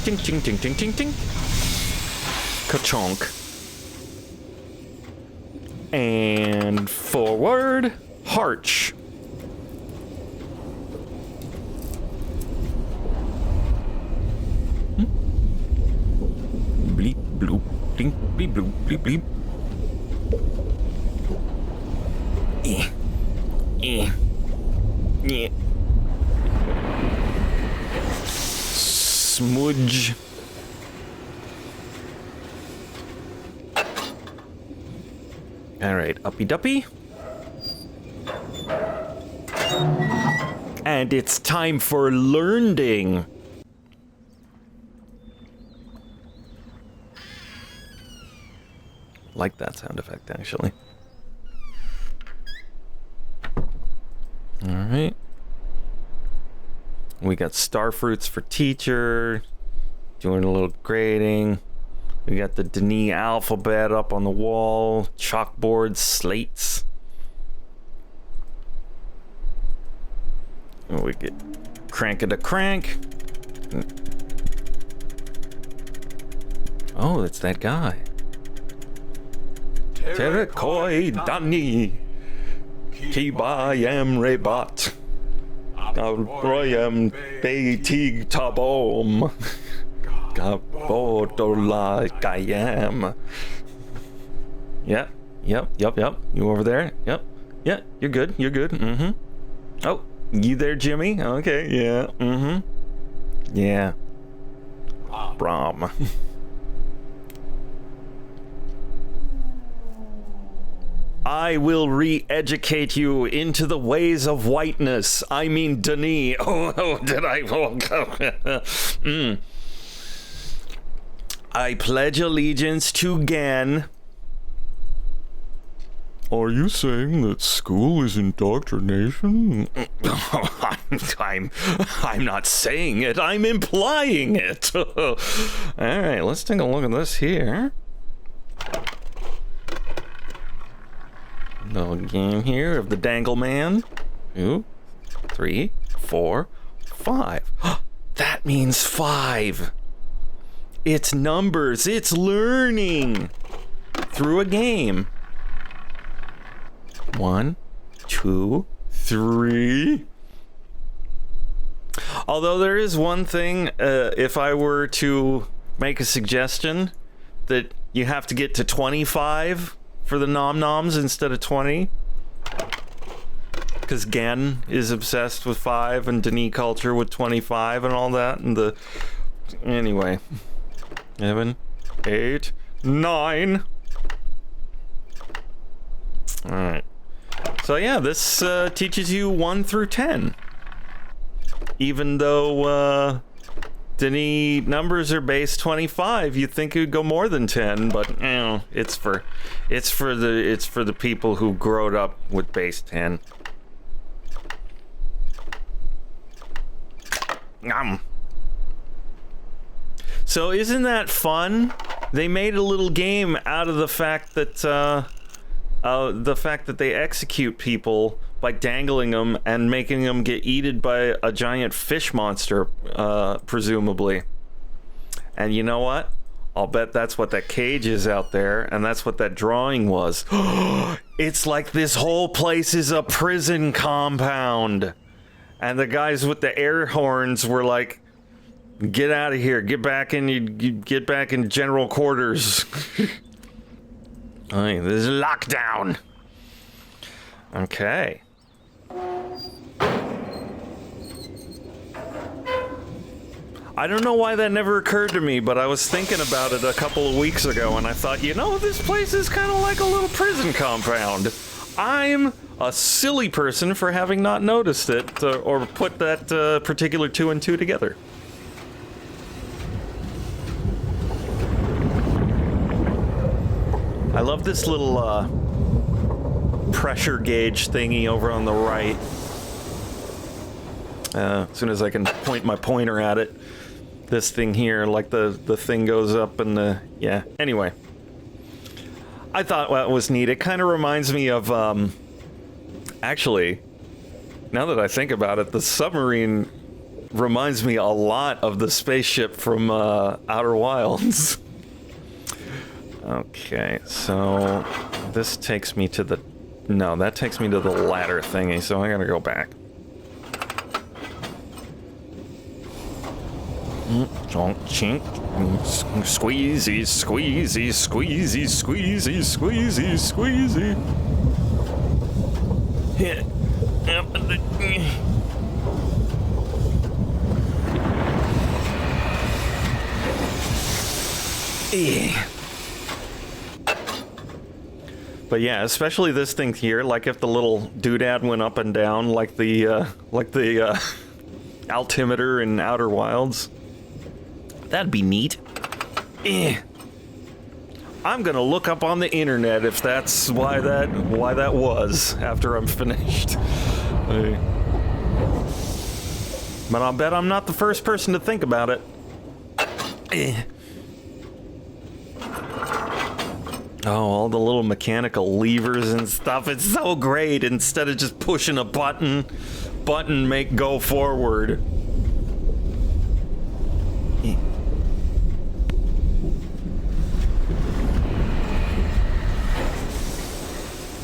Ting, ting, ting, ting, ting, ting. Ka-chonk. And forward. Harch. Bleep, bloop. Blink, bleep, bloop, bleep, bleep. Smudge. All right, uppy duppy. And it's time for learning. Like that sound effect, actually. Alright. We got star fruits for teacher. Doing a little grading. We got the Denis alphabet up on the wall. Chalkboards, slates. And we get crank. Oh, it's that guy. Terakoi Dani. Kibayam Rebat. Royam Beitig Tabom. Gabodola Gayam. Yep. You over there? Yep. Yeah, you're good. Mm-hmm. Oh, you there, Jimmy? Okay, yeah. Mm-hmm. Yeah. Brom. I will re-educate you into the ways of whiteness. I mean, Denis. Oh, did I? I pledge allegiance to Gan. Are you saying that school is indoctrination? I'm not saying it. I'm implying it. All right, let's take a look at this here. Little game here of the Dangle Man. 2, 3, 4, 5. That means 5. It's numbers. It's learning through a game. 1, 2, 3. Although there is one thing, if I were to make a suggestion, that you have to get to 25 for the nom-noms instead of 20. Because Gan is obsessed with 5 and Denis culture with 25 and all that. And the... Anyway. 7, 8, 9. Alright. So yeah, this teaches you 1 through 10. Even though Denis numbers are base 25, you'd think it would go more than 10, but you know, it's for the people who growed up with base 10. So isn't that fun? They made a little game out of the fact that they execute people by dangling them and making them get eaten by a giant fish monster, presumably. And you know what? I'll bet that's what that cage is out there, and that's what that drawing was. It's like this whole place is a prison compound. And the guys with the air horns were like, "Get out of here! Get back in! Get back in general quarters." Hey, this is lockdown. Okay. I don't know why that never occurred to me, but I was thinking about it a couple of weeks ago, and I thought, you know, this place is kind of like a little prison compound. I'm a silly person for having not noticed it, or put that particular 2 and 2 together. I love this little pressure gauge thingy over on the right. As soon as I can point my pointer at it, this thing here, like the thing goes up and the, yeah. Anyway, I thought that was neat. It kind of reminds me of, actually, now that I think about it, the submarine reminds me a lot of the spaceship from Outer Wilds. Okay, so this takes me to the... No, that takes me to the ladder thingy, so I gotta go back. Chink. Squeezy, squeezy, squeezy, squeezy, squeezy, squeezy. Yeah. But yeah, especially this thing here, like if the little doodad went up and down like the altimeter in Outer Wilds. That'd be neat. I'm gonna look up on the internet if that's why that was after I'm finished. But I'll bet I'm not the first person to think about it. Oh, all the little mechanical levers and stuff. It's so great. Instead of just pushing a button make go forward.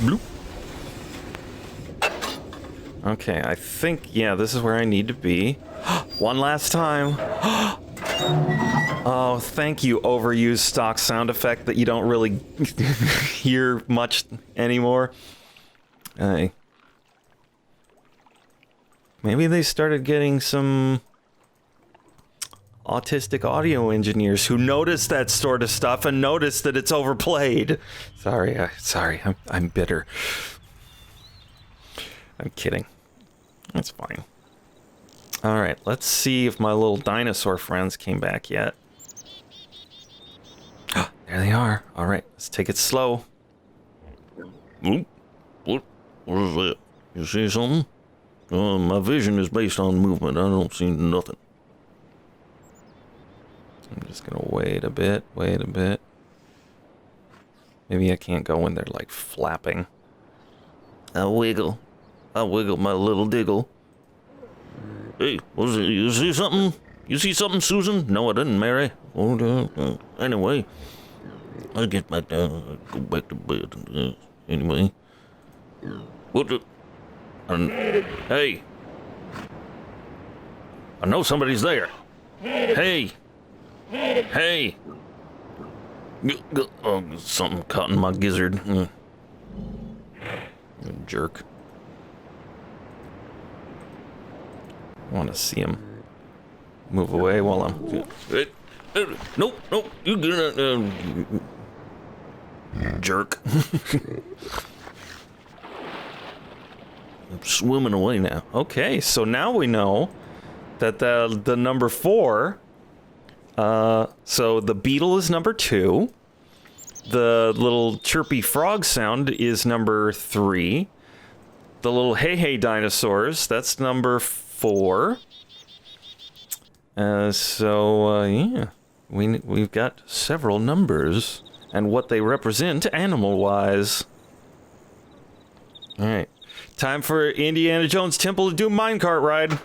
Bloop. Okay, I think, yeah, this is where I need to be. One last time. Oh, thank you, overused stock sound effect that you don't really hear much anymore. Hey. Maybe they started getting some autistic audio engineers who noticed that sort of stuff and noticed that it's overplayed. Sorry, I'm bitter. I'm kidding. That's fine. All right, let's see if my little dinosaur friends came back yet. There they are. All right, let's take it slow. What is that? You see something? My vision is based on movement. I don't see nothing. I'm just gonna wait a bit. Maybe I can't go when they're like flapping. I wiggle my little diggle. Hey, what is it? You see something? You see something, Susan? No, I didn't, Mary. Anyway, I'll get back down. Go back to bed. Anyway. What the? Hey. I know somebody's there. Hey. Hey. Oh, something caught in my gizzard. Jerk. I want to see him move away while I'm... Nope, you get it. Jerk. I'm swimming away now. Okay, so now we know that the number 4... so the beetle is number 2. The little chirpy frog sound is number 3. The little hey dinosaurs, that's number 4. Yeah, we've got several numbers and what they represent animal-wise. All right, time for Indiana Jones Temple of Doom minecart ride.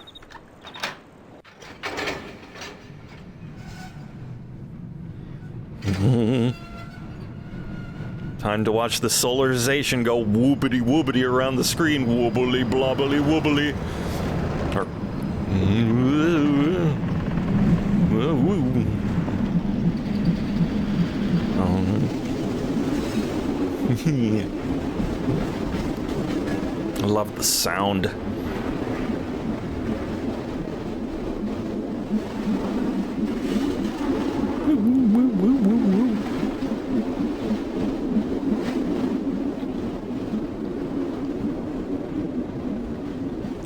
Time to watch the solarization go whoopity whoopity around the screen. Woobly blobbly woobly. I love the sound.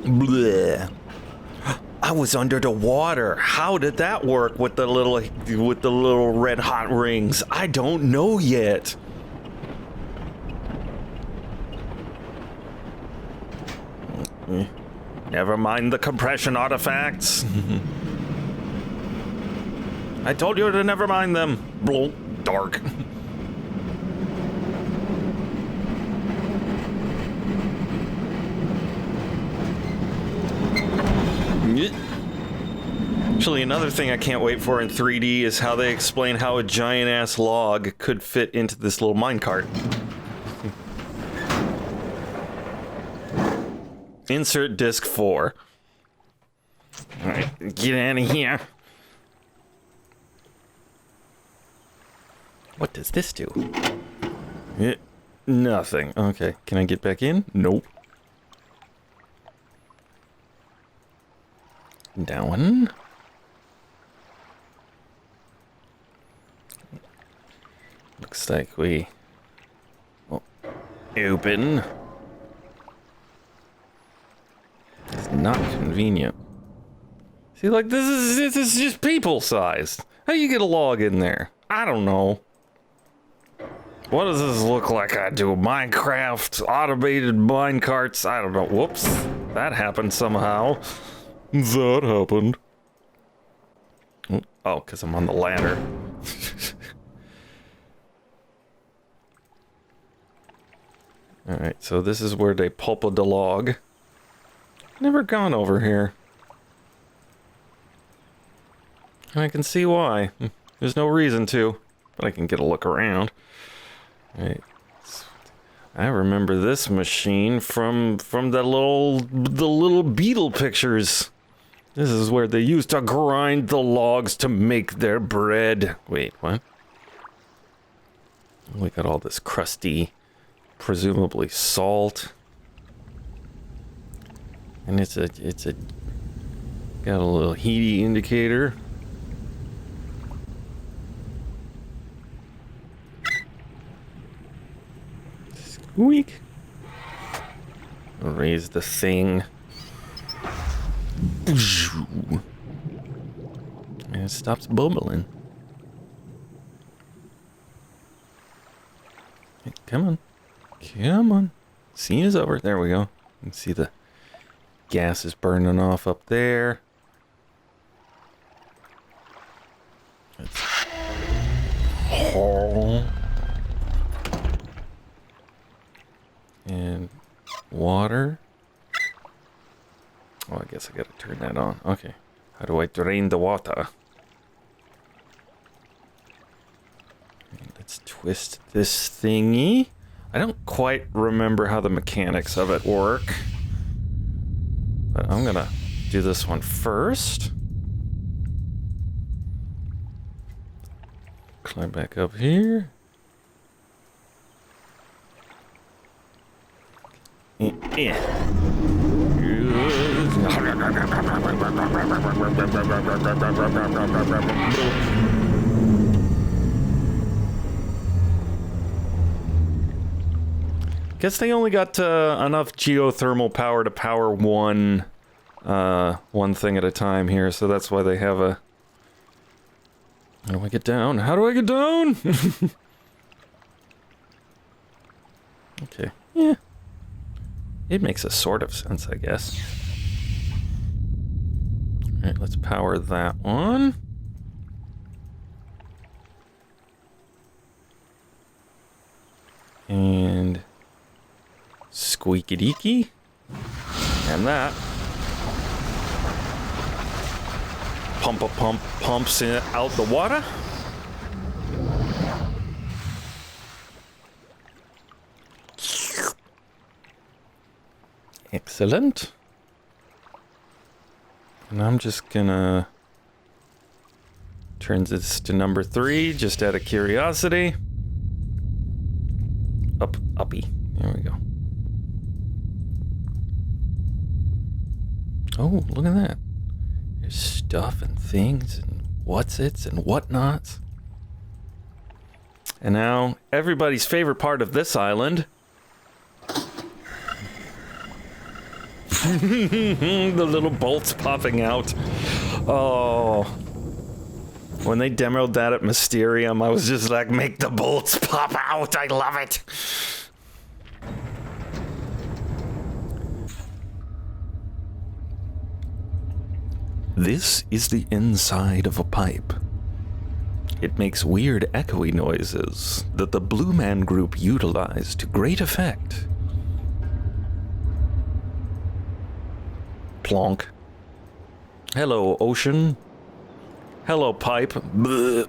Bleh. I was under the water. How did that work with the little red hot rings? I don't know yet. Never mind the compression artifacts. I told you to never mind them. Blow, dark. Actually, another thing I can't wait for in 3D is how they explain how a giant-ass log could fit into this little minecart. Insert disc 4. Alright, get out of here. What does this do? Nothing. Okay, can I get back in? Nope. Down. Looks like we... Oh, open. It's not convenient. See, like, this is just people-sized. How you get a log in there? I don't know. What does this look like I do? Minecraft, automated mine carts? I don't know. Whoops. That happened somehow. That happened. Oh, because I'm on the ladder. Alright, so this is where they pulped the log. Never gone over here. And I can see why. There's no reason to, but I can get a look around. Right. I remember this machine from the little beetle pictures. This is where they used to grind the logs to make their bread. Wait, what? We got all this crusty, presumably salt. And it's a got a little heaty indicator. Squeak. Raise the thing. And it stops bubbling. Hey, come on. Come on. Scene is over. There we go. You can see the gas is burning off up there. Oh. And water. Oh, I guess I gotta turn that on. Okay. How do I drain the water? Let's twist this thingy. I don't quite remember how the mechanics of it work. But I'm gonna do this one first. Climb back up here. Guess they only got enough geothermal power to power one thing at a time here, so that's why they have a... How do I get down? How do I get down? Okay. Yeah. It makes a sort of sense, I guess. Alright, let's power that one. And... squeaky-deaky. And that. Pumps out the water. Excellent. And I'm just gonna turn this to number 3, just out of curiosity. Uppy. There we go. Oh, look at that. There's stuff and things and what's-its and whatnots. And now, everybody's favorite part of this island. The little bolts popping out. Oh. When they demoed that at Mysterium, I was just like, make the bolts pop out. I love it. This is the inside of a pipe. It makes weird echoey noises that the Blue Man Group utilized to great effect. Plonk. Hello, ocean. Hello, pipe. Blech.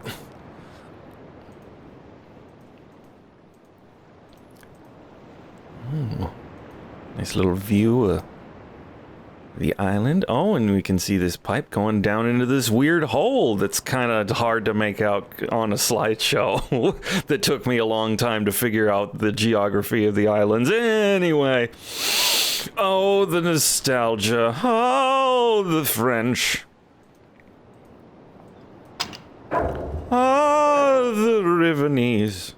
Nice little view of the island. Oh, and we can see this pipe going down into this weird hole that's kind of hard to make out on a slideshow. That took me a long time to figure out the geography of the islands. Anyway. Oh, the nostalgia. Oh, the French. Oh, the Rivenese.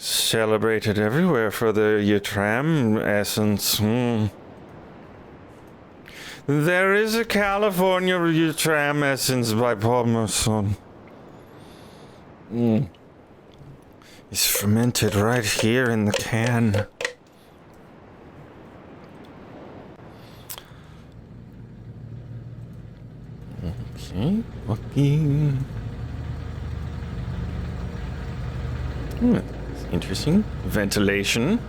celebrated everywhere for the Yatram essence. There is a California Yatram essence by Palmerson. It's fermented right here in the can. Okay. Interesting. Ventilation.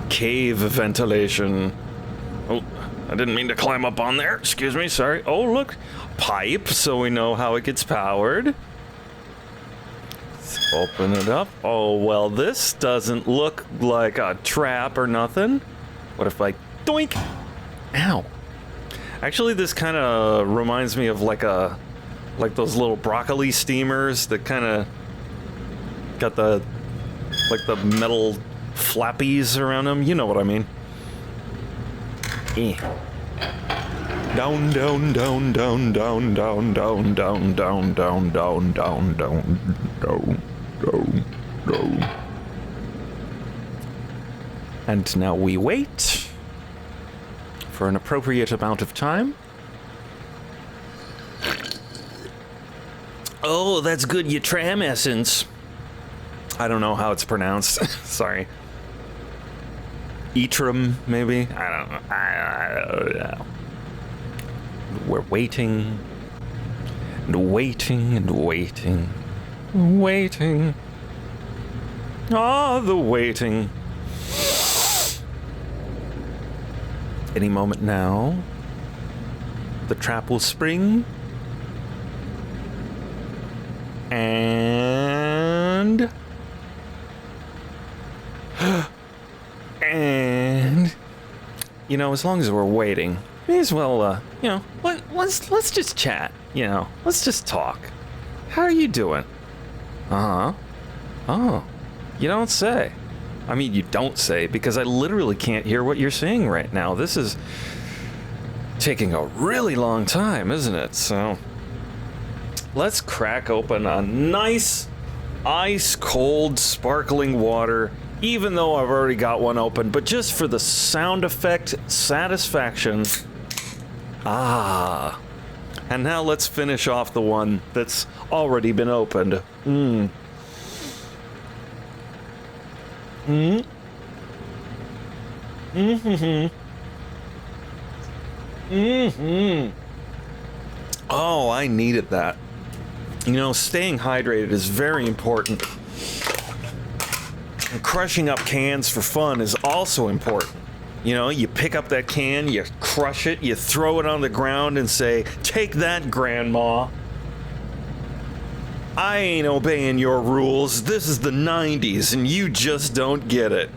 Cave ventilation. Oh, I didn't mean to climb up on there. Excuse me, sorry. Oh, look. Pipe, so we know how it gets powered. Let's open it up. Oh, well, this doesn't look like a trap or nothing. What if I... Doink! Ow. Actually, this kind of reminds me of like those little broccoli steamers that kind of got the metal flappies around them. You know what I mean. Down, down, down, down, down, down, down, down, down, down, down, down, down, down, down. And now we wait for an appropriate amount of time. Oh, that's good Yatram essence. I don't know how it's pronounced. Sorry. Etram, maybe? I don't know. We're waiting. And waiting and waiting. Waiting. Ah, the waiting. Any moment now, the trap will spring. And... and... You know, as long as we're waiting, may as well, you know, let's just chat, you know. Let's just talk. How are you doing? Uh-huh. Oh, you don't say. I mean, you don't say, because I literally can't hear what you're saying right now. This is taking a really long time, isn't it? So, let's crack open a nice, ice-cold, sparkling water, even though I've already got one open, but just for the sound effect satisfaction. Ah. And now let's finish off the one that's already been opened. Oh, I needed that. You know, staying hydrated is very important. And crushing up cans for fun is also important. You know, you pick up that can, you crush it, you throw it on the ground and say, "Take that, Grandma. I ain't obeying your rules. This is the 90s and you just don't get it."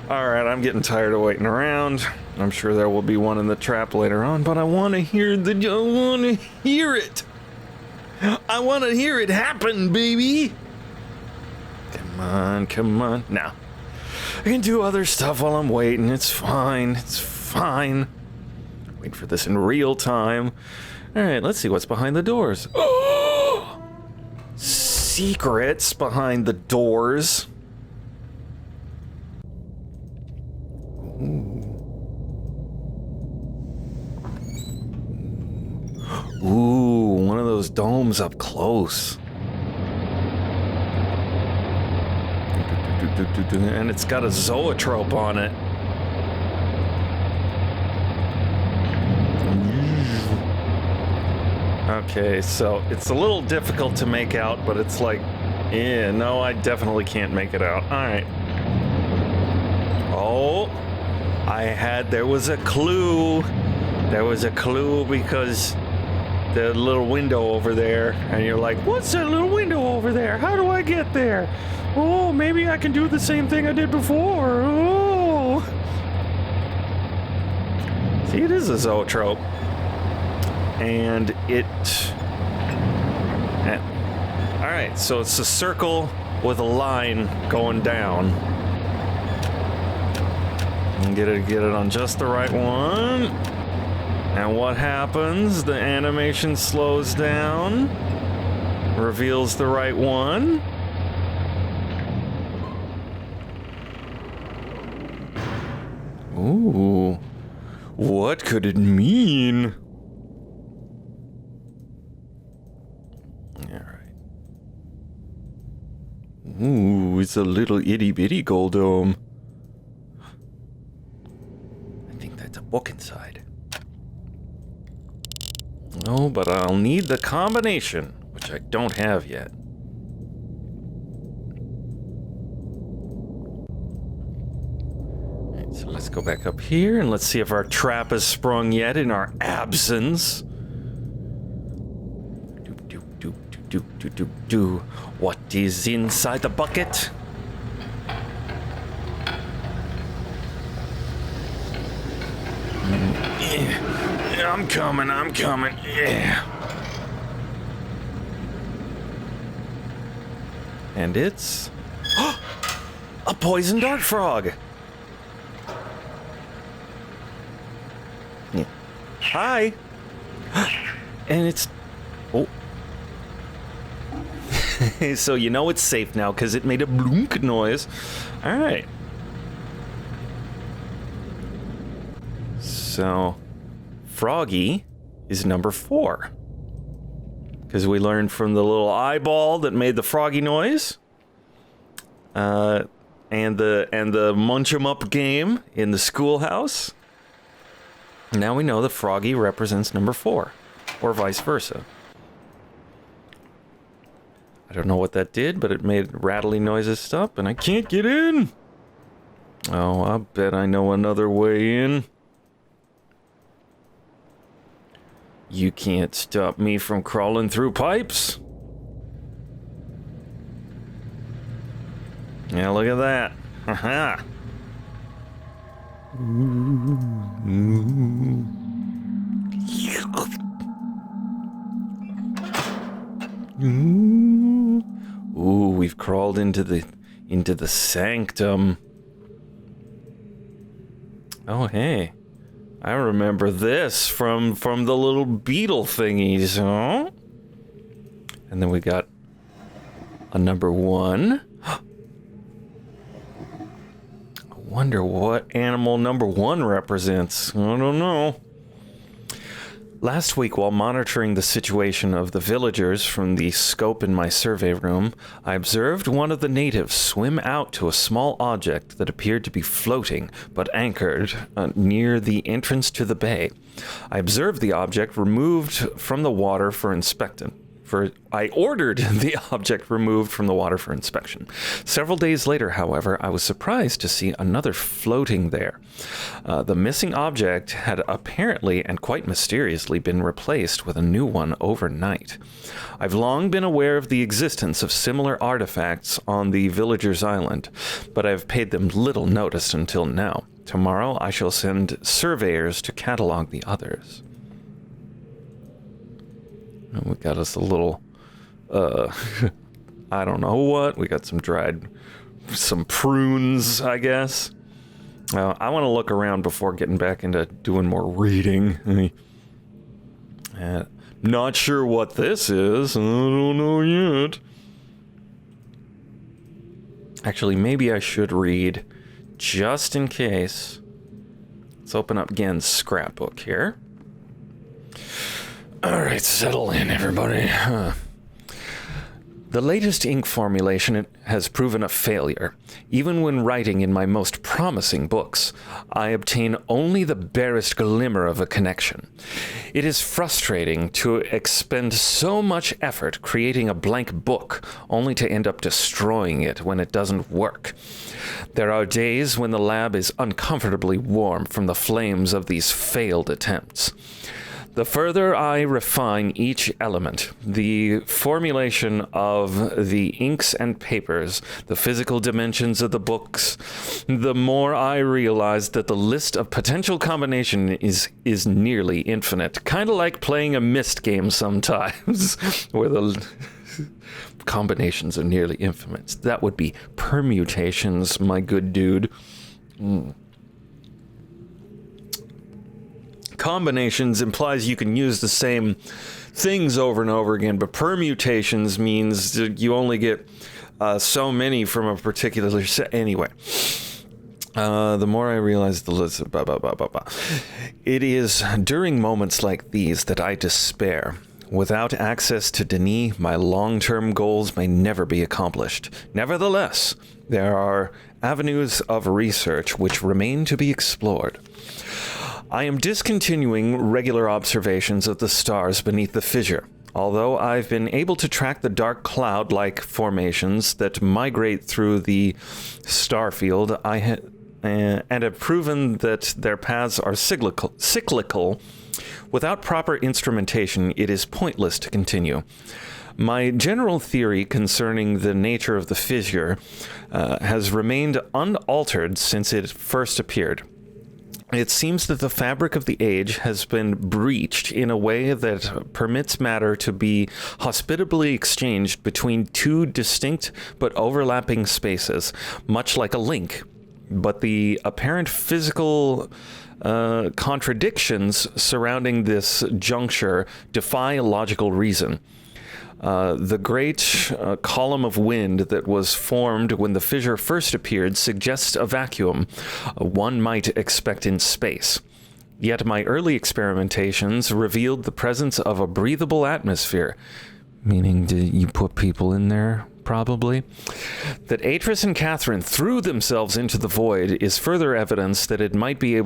Alright, I'm getting tired of waiting around. I'm sure there will be one in the trap later on, but I want to hear it. I want to hear it happen, baby. Come on. Now, I can do other stuff while I'm waiting. It's fine. Wait for this in real time. Alright, let's see what's behind the doors. Secrets behind the doors. Ooh, one of those domes up close. And it's got a zoetrope on it. Okay, so it's a little difficult to make out, but it's like, yeah, no, I definitely can't make it out. All right. Oh, there was a clue. There was a clue because the little window over there, and you're like, what's that little window over there? How do I get there? Oh, maybe I can do the same thing I did before. Oh. See, it is a zoetrope. And it... Alright, so it's a circle with a line going down. And get it on just the right one. And what happens? The animation slows down. Reveals the right one. Ooh. What could it mean? Alright. Ooh, it's a little itty bitty gold dome. I think that's a book inside. No, but I'll need the combination, which I don't have yet. Alright, so let's go back up here and let's see if our trap has sprung yet in our absence. Do. What is inside the bucket? Yeah, I'm coming. Yeah. And it's a poison dart frog. Yeah. Hi. And it's so you know it's safe now because it made a bloonk noise. All right. So, Froggy is number 4. Because we learned from the little eyeball that made the froggy noise. And the munch 'em up game in the schoolhouse. Now we know that Froggy represents number 4. Or vice versa. I don't know what that did, but it made rattly noises stop, and I can't get in! Oh, I bet I know another way in. You can't stop me from crawling through pipes. Yeah, look at that. Haha. Ooh, we've crawled into the sanctum. Oh, hey. I remember this from the little beetle thingies, huh? And then we got a number 1. I wonder what animal number 1 represents. I don't know. Last week, while monitoring the situation of the villagers from the scope in my survey room, I observed one of the natives swim out to a small object that appeared to be floating, but anchored near the entrance to the bay. I observed the object removed from the water for inspection. I ordered the object removed from the water for inspection. Several days later, however, I was surprised to see another floating there. The missing object had apparently and quite mysteriously been replaced with a new one overnight. I've long been aware of the existence of similar artifacts on the villagers' island, but I've paid them little notice until now. Tomorrow I shall send surveyors to catalog the others. And we got us a little, I don't know what. We got some prunes, I guess. I want to look around before getting back into doing more reading. Not sure what this is. I don't know yet. Actually, maybe I should read just in case. Let's open up Gen's scrapbook here. All right, settle in, everybody. The latest ink formulation has proven a failure. Even when writing in my most promising books, I obtain only the barest glimmer of a connection. It is frustrating to expend so much effort creating a blank book, only to end up destroying it when it doesn't work. There are days when the lab is uncomfortably warm from the flames of these failed attempts. The further I refine each element, the formulation of the inks and papers, the physical dimensions of the books, the more I realize that the list of potential combination is nearly infinite. Kind of like playing a Myst game sometimes, where the combinations are nearly infinite. That would be permutations, my good dude. Combinations implies you can use the same things over and over again, but permutations means you only get so many from a particular set. Anyway, The more I realize the list, blah, blah, blah, blah, blah. It is during moments like these that I despair. Without access to Denis, my long-term goals may never be accomplished. Nevertheless, there are avenues of research which remain to be explored. I am discontinuing regular observations of the stars beneath the fissure. Although I've been able to track the dark cloud-like formations that migrate through the star field, and have proven that their paths are cyclical, without proper instrumentation, it is pointless to continue. My general theory concerning the nature of the fissure has remained unaltered since it first appeared. It seems that the fabric of the age has been breached in a way that permits matter to be hospitably exchanged between two distinct but overlapping spaces, much like a link. But the apparent physical contradictions surrounding this juncture defy logical reason. The great column of wind that was formed when the fissure first appeared suggests a vacuum one might expect in space. Yet my early experimentations revealed the presence of a breathable atmosphere. Meaning, did you put people in there? Probably. That Atris and Catherine threw themselves into the void is further evidence that it might be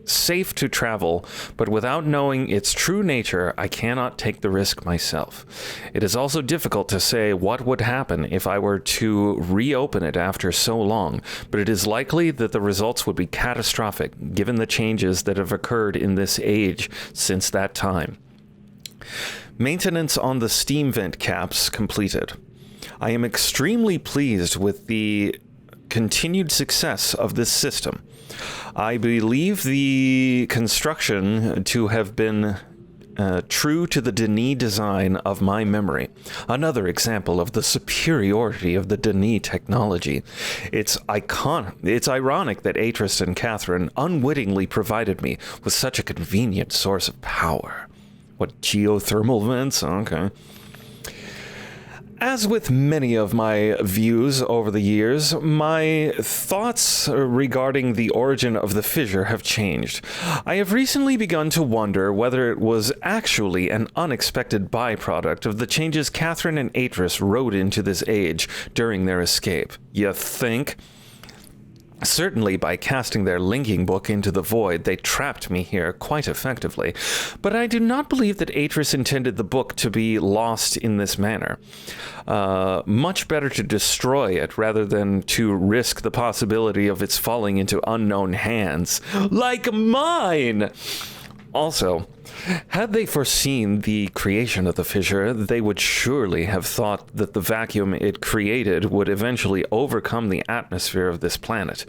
safe to travel, but without knowing its true nature, I cannot take the risk myself. It is also difficult to say what would happen if I were to reopen it after so long, but it is likely that the results would be catastrophic, given the changes that have occurred in this age since that time. Maintenance on the steam vent caps completed. I am extremely pleased with the continued success of this system. I believe the construction to have been true to the Denis design of my memory. Another example of the superiority of the Denis technology. It's ironic that Atris and Catherine unwittingly provided me with such a convenient source of power. What, geothermal vents? Okay. As with many of my views over the years, my thoughts regarding the origin of the fissure have changed. I have recently begun to wonder whether it was actually an unexpected byproduct of the changes Catherine and Atris wrote into this age during their escape. You think? Certainly, by casting their linking book into the void, they trapped me here quite effectively. But I do not believe that Atris intended the book to be lost in this manner. Much better to destroy it rather than to risk the possibility of its falling into unknown hands. Like mine! Also, had they foreseen the creation of the fissure, they would surely have thought that the vacuum it created would eventually overcome the atmosphere of this planet,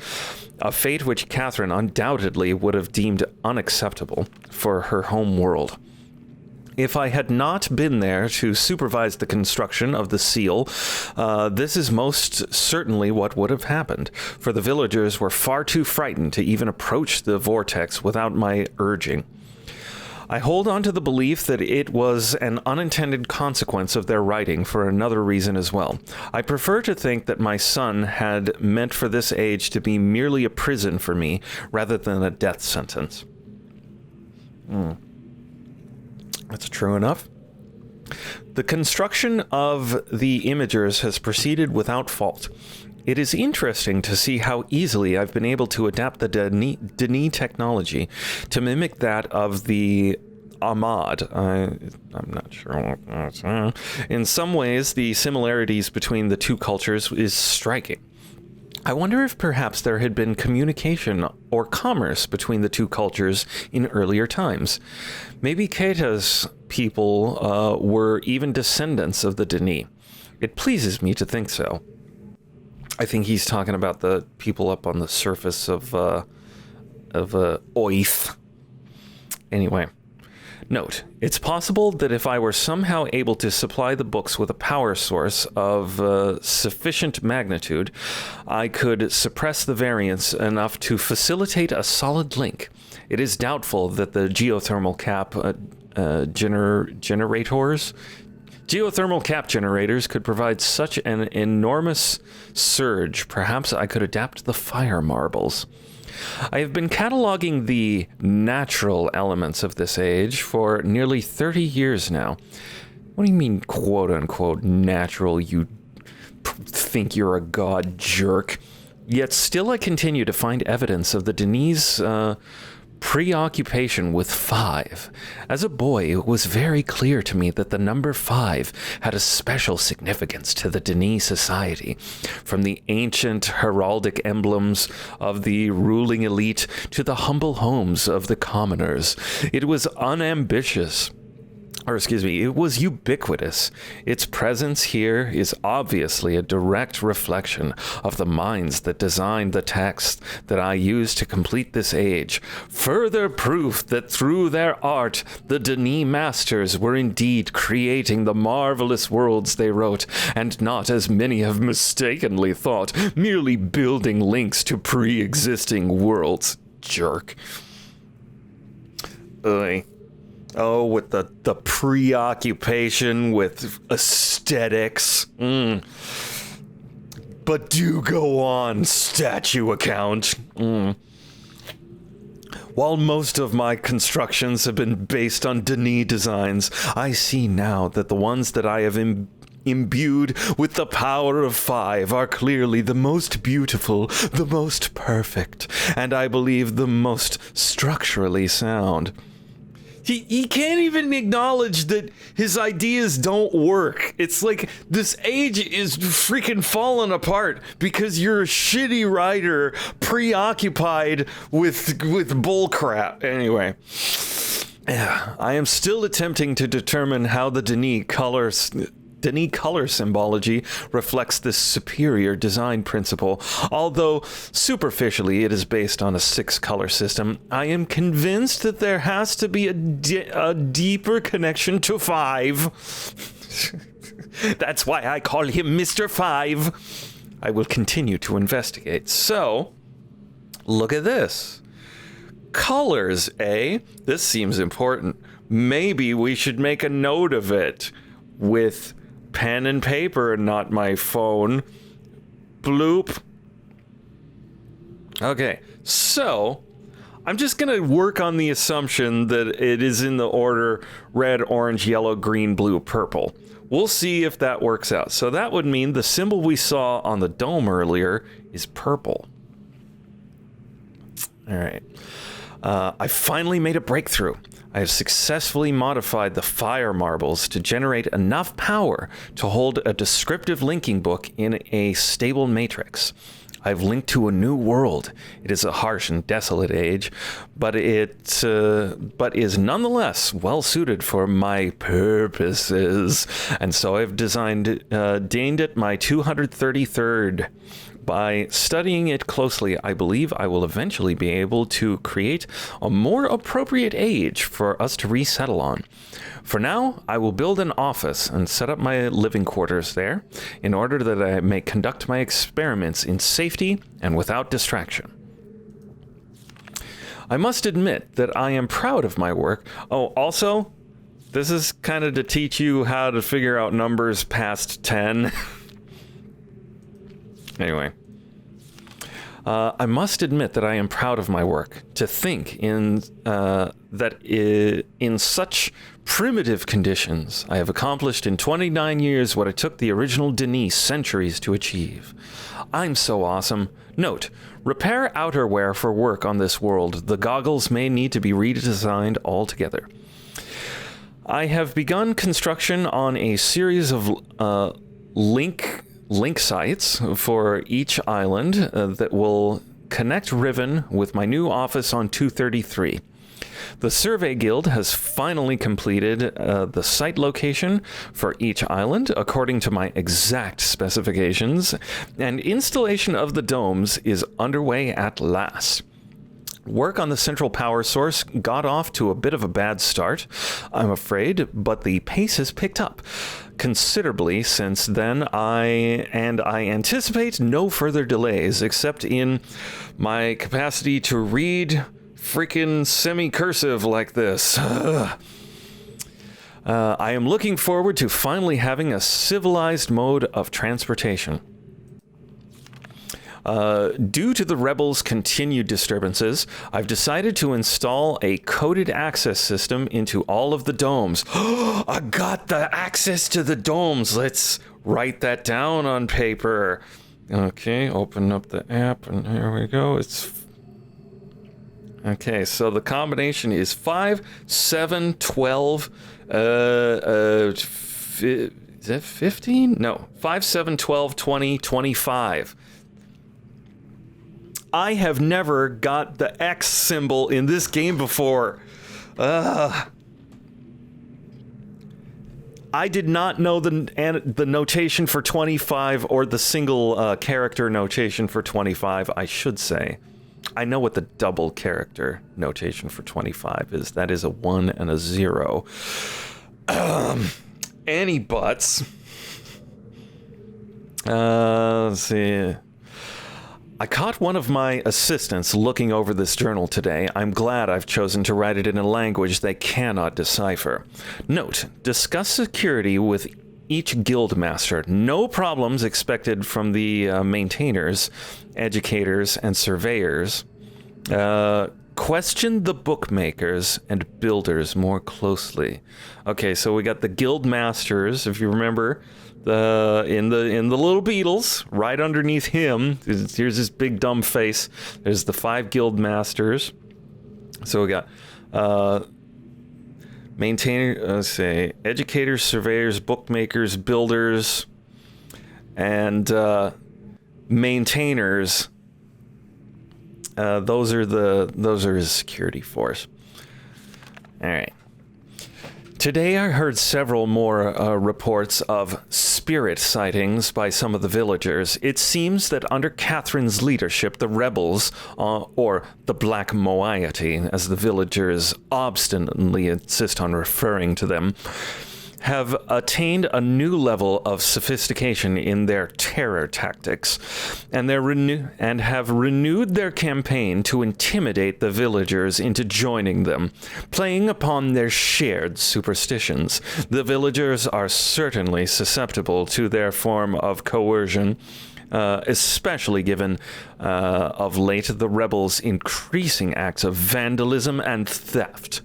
a fate which Catherine undoubtedly would have deemed unacceptable for her home world. If I had not been there to supervise the construction of the seal, this is most certainly what would have happened, for the villagers were far too frightened to even approach the vortex without my urging. I hold on to the belief that it was an unintended consequence of their writing for another reason as well. I prefer to think that my son had meant for this age to be merely a prison for me rather than a death sentence. That's true enough. The construction of the imagers has proceeded without fault. It is interesting to see how easily I've been able to adapt the Denis technology to mimic that of the Ahmad. I'm not sure what that's. In some ways, the similarities between the two cultures is striking. I wonder if perhaps there had been communication or commerce between the two cultures in earlier times. Maybe Keita's people were even descendants of the Denis. It pleases me to think so. I think he's talking about the people up on the surface of Oath. Anyway, note, it's possible that if I were somehow able to supply the books with a power source of sufficient magnitude, I could suppress the variance enough to facilitate a solid link. It is doubtful that the geothermal cap generators Geothermal cap generators could provide such an enormous surge. Perhaps I could adapt the fire marbles. I have been cataloging the natural elements of this age for nearly 30 years now. What do you mean, quote-unquote, natural, you think you're a god jerk? Yet still I continue to find evidence of the Denis' preoccupation with 5. As a boy, it was very clear to me that the number 5 had a special significance to the Denis society. From the ancient heraldic emblems of the ruling elite to the humble homes of the commoners, it was it was ubiquitous. Its presence here is obviously a direct reflection of the minds that designed the text that I used to complete this age. Further proof that through their art, the Denis masters were indeed creating the marvelous worlds they wrote, and not, as many have mistakenly thought, merely building links to pre-existing worlds. Jerk. Ugh. Oh, with the preoccupation with aesthetics. But do go on, statue account. While most of my constructions have been based on Denis designs, I see now that the ones that I have imbued with the power of 5 are clearly the most beautiful, the most perfect, and I believe the most structurally sound. He can't even acknowledge that his ideas don't work. It's like this age is freaking falling apart because you're a shitty writer preoccupied with bullcrap. Anyway, I am still attempting to determine how the Denis color symbology reflects this superior design principle. Although superficially it is based on a 6-color system, I am convinced that there has to be a deeper connection to 5. That's why I call him Mr. 5. I will continue to investigate. So, look at this. Colors, eh? This seems important. Maybe we should make a note of it with pen and paper and not my phone. Bloop. Okay, so I'm just gonna work on the assumption that it is in the order red, orange, yellow, green, blue, purple. We'll see if that works out. So that would mean the symbol we saw on the dome earlier is purple. All right. I finally made a breakthrough. I have successfully modified the fire marbles to generate enough power to hold a descriptive linking book in a stable matrix. I've linked to a new world. It is a harsh and desolate age, but is nonetheless well suited for my purposes, and so I've deemed it my 233rd. By studying it closely, I believe I will eventually be able to create a more appropriate age for us to resettle on. For now, I will build an office and set up my living quarters there in order that I may conduct my experiments in safety and without distraction. I must admit that I am proud of my work. Oh, also, this is kind of to teach you how to figure out numbers past 10. Anyway, I must admit that I am proud of my work. To think in such primitive conditions, I have accomplished in 29 years what it took the original Denis centuries to achieve. I'm so awesome. Note, repair outerwear for work on this world. The goggles may need to be redesigned altogether. I have begun construction on a series of link sites for each island that will connect Riven with my new office on 233. The Survey Guild has finally completed the site location for each island according to my exact specifications, and installation of the domes is underway at last. Work on the central power source got off to a bit of a bad start, I'm afraid, but the pace has picked up considerably since then. I anticipate no further delays except in my capacity to read freaking semi-cursive like this. I am looking forward to finally having a civilized mode of transportation. Due to the rebels' continued disturbances, I've decided to install a coded access system into all of the domes. I got the access to the domes. Let's write that down on paper. Okay, open up the app, and here we go. Okay, so the combination is 5, 7, 12, is that 15? No, 5, 7, 12, 20, 25. I have never got the X symbol in this game before. I did not know the notation for 25 or the single character notation for 25, I should say. I know what the double character notation for 25 is. That is a 1 and a 0. Any butts. Let's see. I caught one of my assistants looking over this journal today. I'm glad I've chosen to write it in a language they cannot decipher. Note, discuss security with each guild master. No problems expected from the maintainers, educators, and surveyors. Question the bookmakers and builders more closely. Okay, so we got the guild masters, if you remember. In the little beetles, right underneath him, here's his big dumb face. There's the 5 guild masters. So we got educators, surveyors, bookmakers, builders, and maintainers. Those are his security force. All right. Today I heard several more reports of spirit sightings by some of the villagers. It seems that under Catherine's leadership, the rebels, or the Black Moiety, as the villagers obstinately insist on referring to them, have attained a new level of sophistication in their terror tactics, and have renewed their campaign to intimidate the villagers into joining them, playing upon their shared superstitions. The villagers are certainly susceptible to their form of coercion, especially given of late the rebels' increasing acts of vandalism and theft.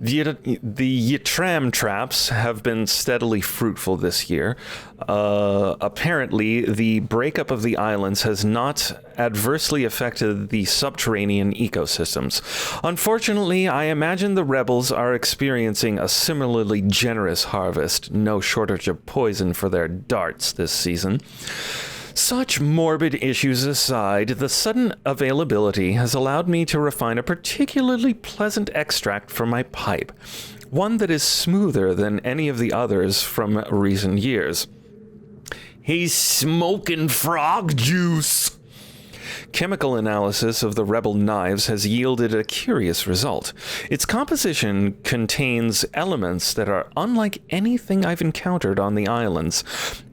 The Ytram traps have been steadily fruitful this year. Apparently, the breakup of the islands has not adversely affected the subterranean ecosystems. Unfortunately, I imagine the rebels are experiencing a similarly generous harvest, no shortage of poison for their darts this season. Such morbid issues aside, the sudden availability has allowed me to refine a particularly pleasant extract for my pipe, one that is smoother than any of the others from recent years. He's smoking frog juice! Chemical analysis of the rebel knives has yielded a curious result. Its composition contains elements that are unlike anything I've encountered on the islands.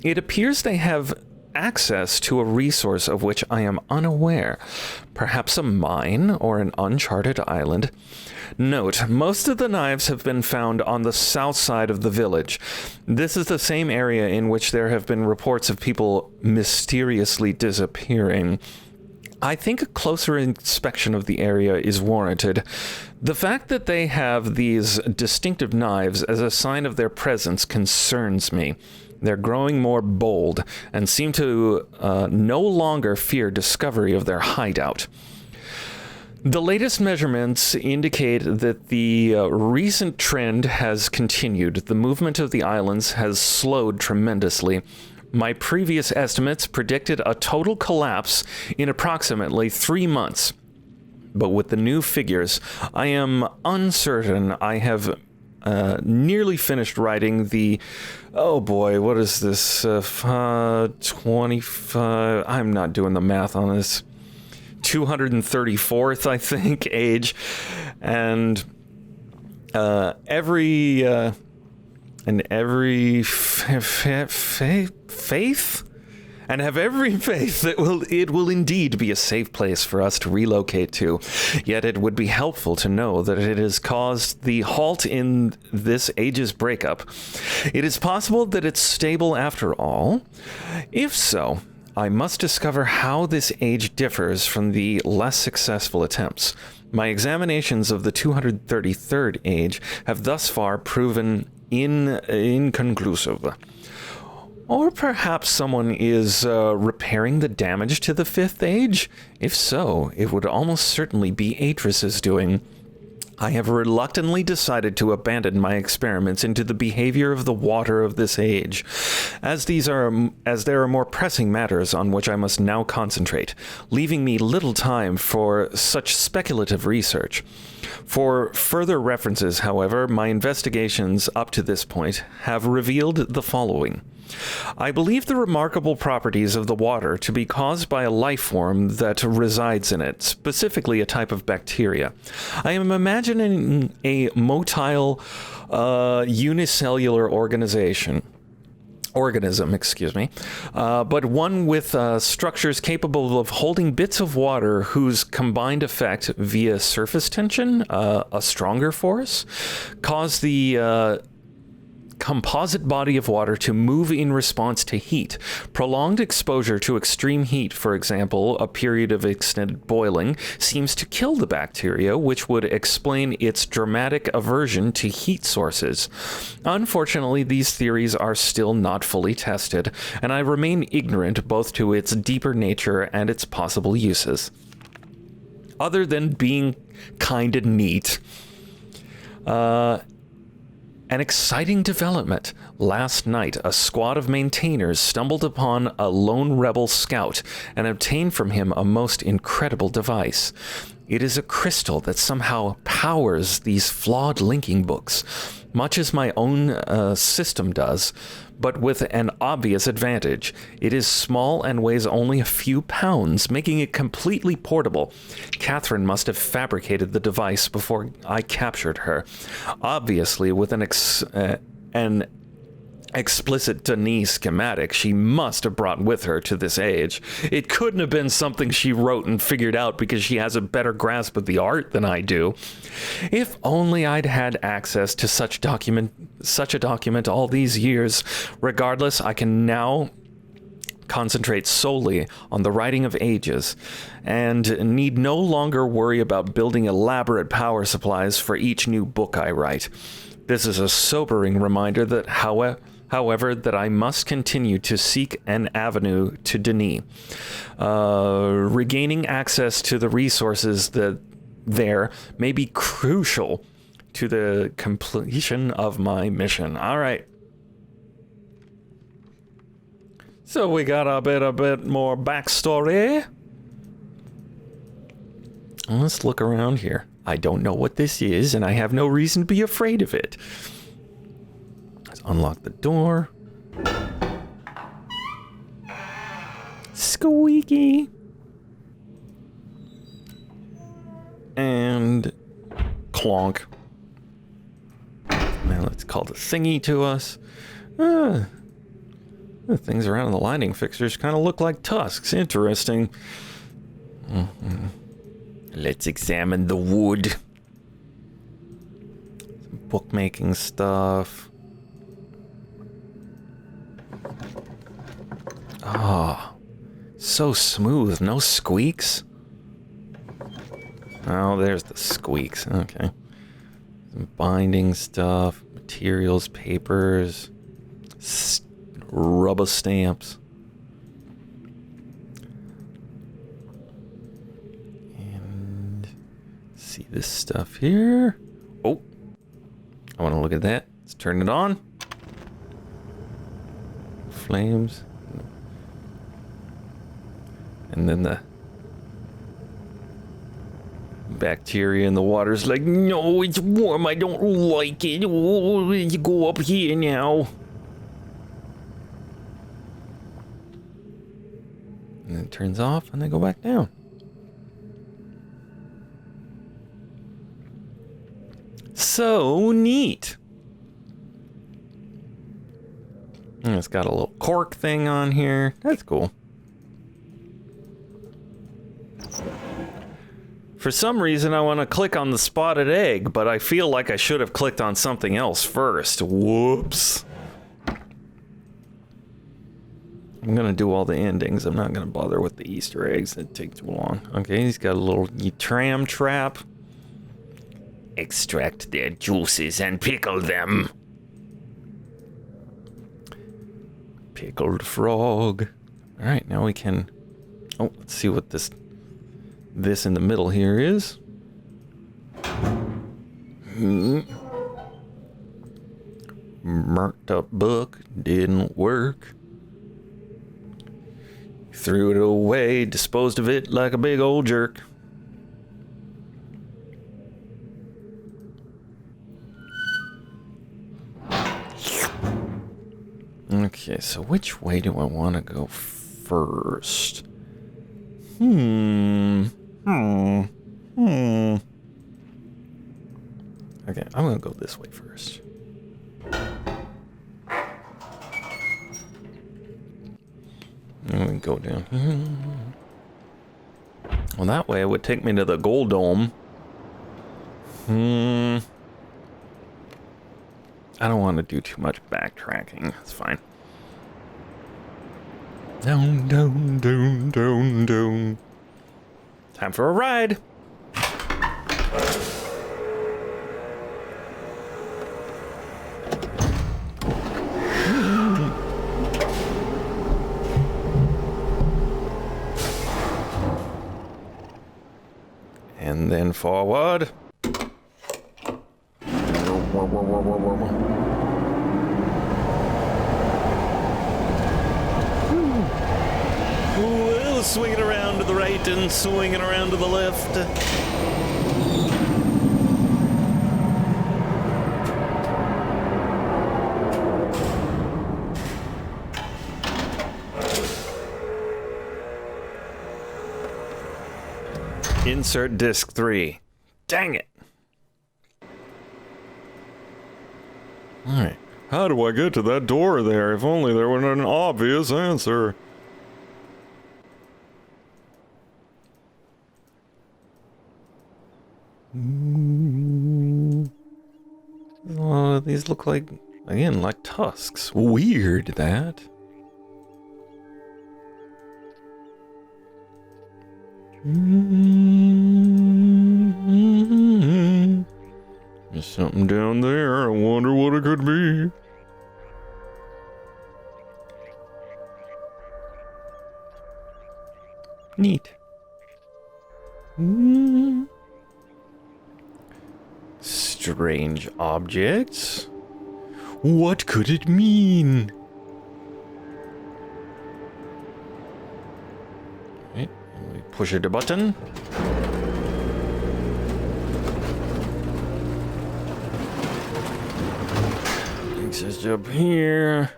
It appears they have access to a resource of which I am unaware, perhaps a mine or an uncharted island. Note, most of the knives have been found on the south side of the village. This is the same area in which there have been reports of people mysteriously disappearing. I think a closer inspection of the area is warranted. The fact that they have these distinctive knives as a sign of their presence concerns me. They're growing more bold and seem to no longer fear discovery of their hideout. The latest measurements indicate that the recent trend has continued. The movement of the islands has slowed tremendously. My previous estimates predicted a total collapse in approximately 3 months. But with the new figures, I am uncertain. I have nearly finished writing the, oh boy, what is this, 25, I'm not doing the math on this, 234th, I think, age, and every faith and have every faith that it will indeed be a safe place for us to relocate to. Yet it would be helpful to know that it has caused the halt in this age's breakup. It is possible that it's stable after all. If so, I must discover how this age differs from the less successful attempts. My examinations of the 233rd age have thus far proven inconclusive. Or perhaps someone is repairing the damage to the 5th age? If so, it would almost certainly be Atris's doing. I have reluctantly decided to abandon my experiments into the behavior of the water of this age, as there are more pressing matters on which I must now concentrate, leaving me little time for such speculative research. For further references, however, my investigations up to this point have revealed the following. I believe the remarkable properties of the water to be caused by a life form that resides in it, specifically a type of bacteria. I am imagining a motile unicellular organism, but one with structures capable of holding bits of water whose combined effect via surface tension, a stronger force, cause the composite body of water to move in response to heat. Prolonged exposure to extreme heat, for example, a period of extended boiling, seems to kill the bacteria, which would explain its dramatic aversion to heat sources. Unfortunately, these theories are still not fully tested, and I remain ignorant both to its deeper nature and its possible uses. Other than being kinda neat. An exciting development. Last night, a squad of maintainers stumbled upon a lone rebel scout and obtained from him a most incredible device. It is a crystal that somehow powers these flawed linking books, much as my own system does, but with an obvious advantage. It is small and weighs only a few pounds, making it completely portable. Catherine must have fabricated the device before I captured her, obviously with an explicit Denis schematic she must have brought with her to this age. It couldn't have been something she wrote and figured out because she has a better grasp of the art than I do. If only I'd had access to such a document all these years. Regardless, I can now concentrate solely on the writing of ages, and need no longer worry about building elaborate power supplies for each new book I write. This is a sobering reminder that, however, that I must continue to seek an avenue to Denis. Regaining access to the resources that there may be crucial to the completion of my mission. All right. So we got a bit more backstory. Let's look around here. I don't know what this is, and I have no reason to be afraid of it. Let's unlock the door. Squeaky. And clonk. Now let's call the thingy to us. The things around the lighting fixtures kind of look like tusks. Interesting. Let's examine the wood. Some bookmaking stuff. Oh, so smooth. No squeaks. Oh, there's the squeaks. Okay. Some binding stuff. Materials, papers. Rubber stamps. And see this stuff here. Oh, I want to look at that. Let's turn it on. Flames. And then the bacteria in the water's like, no, it's warm. I don't like it. Oh, you go up here now. And it turns off and they go back down. So neat. And it's got a little cork thing on here. That's cool. For some reason, I want to click on the spotted egg, but I feel like I should have clicked on something else first. Whoops. I'm going to do all the endings. I'm not going to bother with the Easter eggs. It'd take too long. Okay, he's got a little tram trap. Extract their juices and pickle them. Pickled frog. All right, now we can... Oh, let's see what this in the middle here is. Marked up book. Didn't work. Threw it away. Disposed of it like a big old jerk. Okay, so which way do I want to go first? Okay, I'm gonna go this way first. And we go down. Well, that way it would take me to the gold dome. I don't want to do too much backtracking. It's fine. Down, down, down, down, down. Time for a ride. And then forward. Ooh, swinging around to the right and swinging around to the left. Insert disc 3. Dang it. Alright. How do I get to that door there? If only there were an obvious answer. Oh, these look like, again, like tusks. Weird, that. There's something down there. I wonder what it could be. Neat. Strange objects. What could it mean? Okay, we push the button. Takes us up here.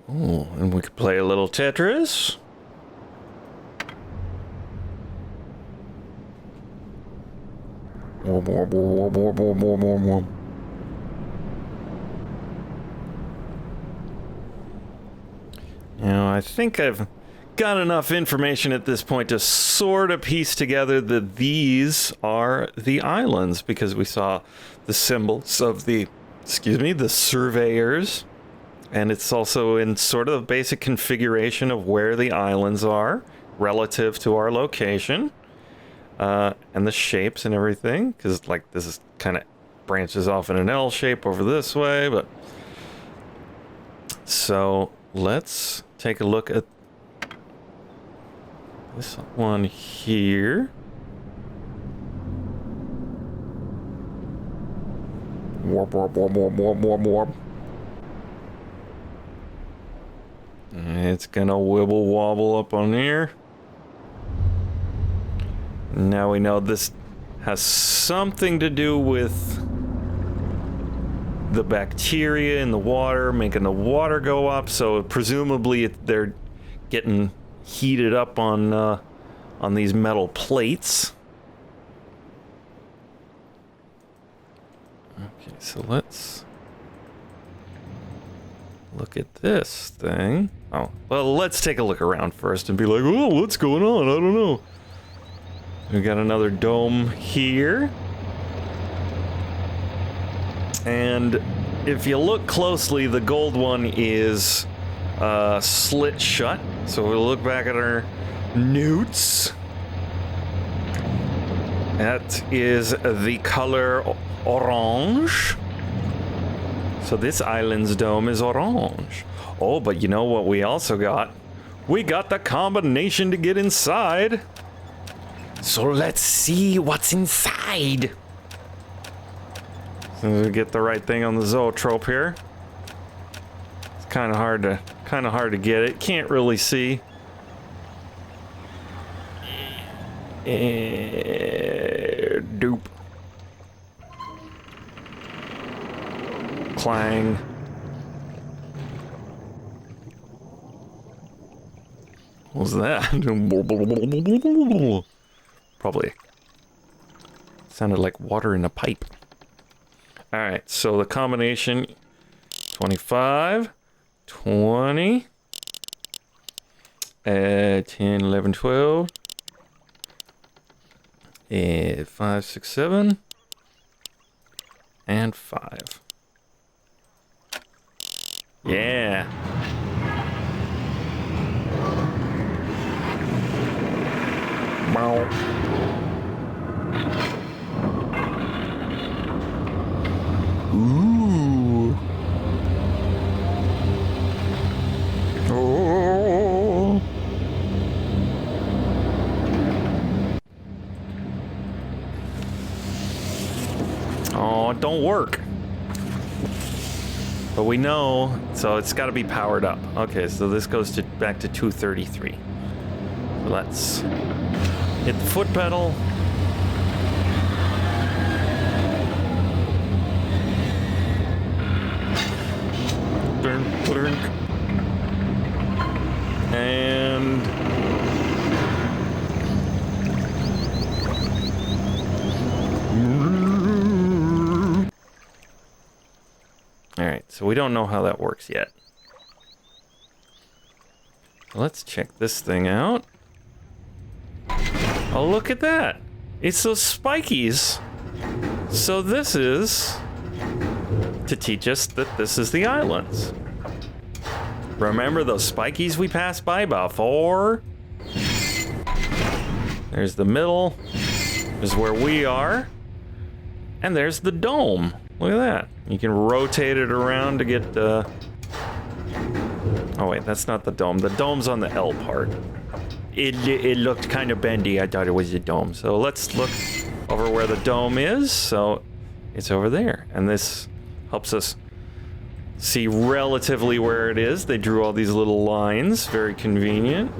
Oh, and we could play a little Tetris. Now, I think I've got enough information at this point to sort of piece together that these are the islands, because we saw the symbols of the surveyors, and it's also in sort of the basic configuration of where the islands are relative to our location. And the shapes and everything, because like this is kind of branches off in an L shape over this way, but so let's take a look at this one here. Warp, warp, warp, warp, warp, warp, warp. It's gonna wibble wobble up on here. Now we know this has something to do with the bacteria in the water, making the water go up, so presumably they're getting heated up on these metal plates. Okay, so let's look at this thing. Oh, well, let's take a look around first and be like, oh, what's going on? I don't know. We got another dome here. And if you look closely, the gold one is slit shut. So we'll look back at our newts. That is the color orange. So this island's dome is orange. Oh, but you know what we also got? We got the combination to get inside. So let's see what's inside. So we get the right thing on the zoetrope here. It's kind of hard to get it. Can't really see. Doop. Clang. What was that? Probably sounded like water in a pipe. All right, so the combination 25, 20, 10, 11, 12, 5, 6, 7, and 5. Yeah. Bow. Ooh. Oh. Oh, it don't work. But we know, so it's got to be powered up. Okay, so this goes to back to 233. So let's hit the foot pedal. And all right, so we don't know how that works yet. Let's check this thing out. Oh, look at that. It's those spikies. So this is to teach us that this is the islands. Remember those spikies we passed by before? There's the middle. Is where we are. And there's the dome. Look at that. You can rotate it around to get the... Oh wait, that's not the dome. The dome's on the L part. It looked kind of bendy. I thought it was a dome. So let's look over where the dome is. So it's over there. And this helps us see relatively where it is. They drew all these little lines. Very convenient.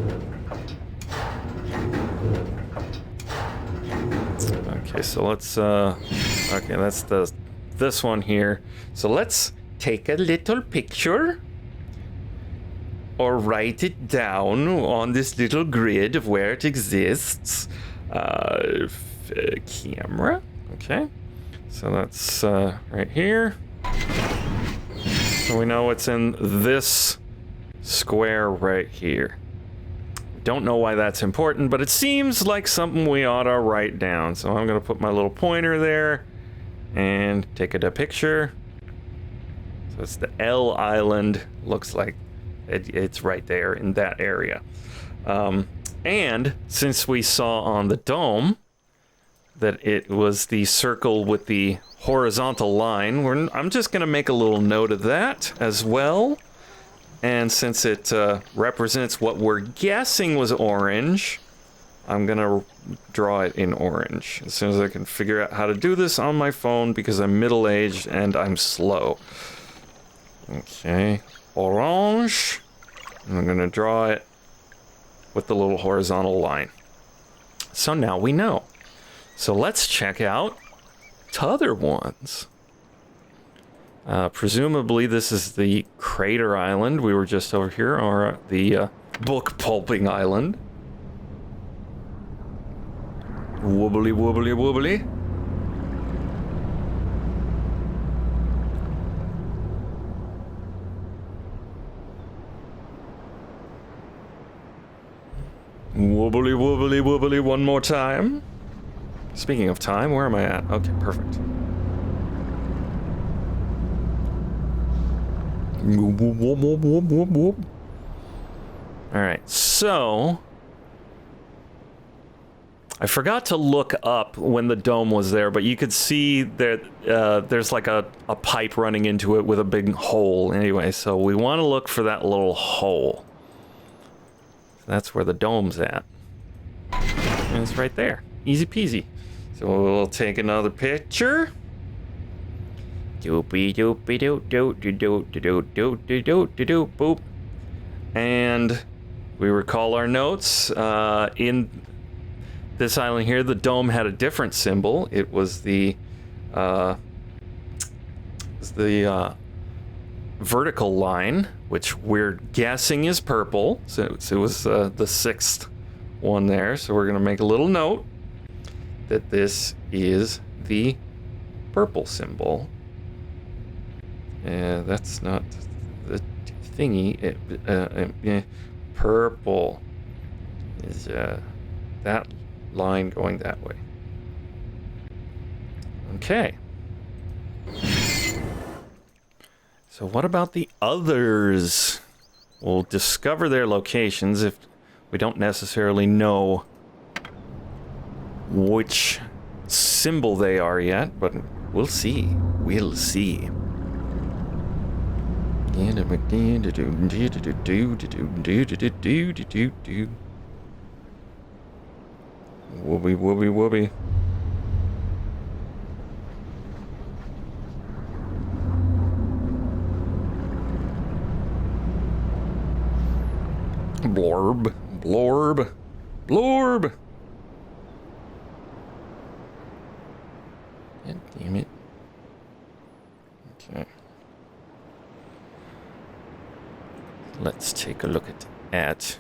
Okay, so let's okay, that's this one here. So let's take a little picture or write it down on this little grid of where it exists. Camera. Okay. So that's right here. So we know what's in this square right here. Don't know why that's important, but it seems like something we ought to write down. So I'm going to put my little pointer there and take a picture. So it's the L island. Looks like it's right there in that area. And since we saw on the dome that it was the circle with the horizontal line, I'm just going to make a little note of that as well. And since it represents what we're guessing was orange, I'm going to draw it in orange as soon as I can figure out how to do this on my phone because I'm middle-aged and I'm slow. Okay, orange. And I'm going to draw it with the little horizontal line. So now we know. So let's check out t'other ones. Presumably this is the Crater Island. We were just over here, or the book pulping island. Wobbly, wobbly, wobbly. Wobbly, wobbly, wobbly one more time. Speaking of time, where am I at? Okay, perfect. Whoop, whoop, whoop, whoop, whoop, whoop, whoop. All right, so I forgot to look up when the dome was there, but you could see that there's like a pipe running into it with a big hole anyway, so we want to look for that little hole. That's where the dome's at. And it's right there. Easy peasy. So we'll take another picture. Doopy doopy doo doo doo doo doo doo doo doo doo doo boop. And we recall our notes. In this island here, the dome had a different symbol. It was the vertical line, which we're guessing is purple. So it was the sixth one there. So we're gonna make a little note that this is the purple symbol. That's not the thingy. Purple is that line going that way. Okay. So what about the others? We'll discover their locations if we don't necessarily know which symbol they are yet, but we'll see. We'll see. Whoopee, whoopee, whoopee. Blorb, blorb, blorb. God damn it. Okay. Let's take a look at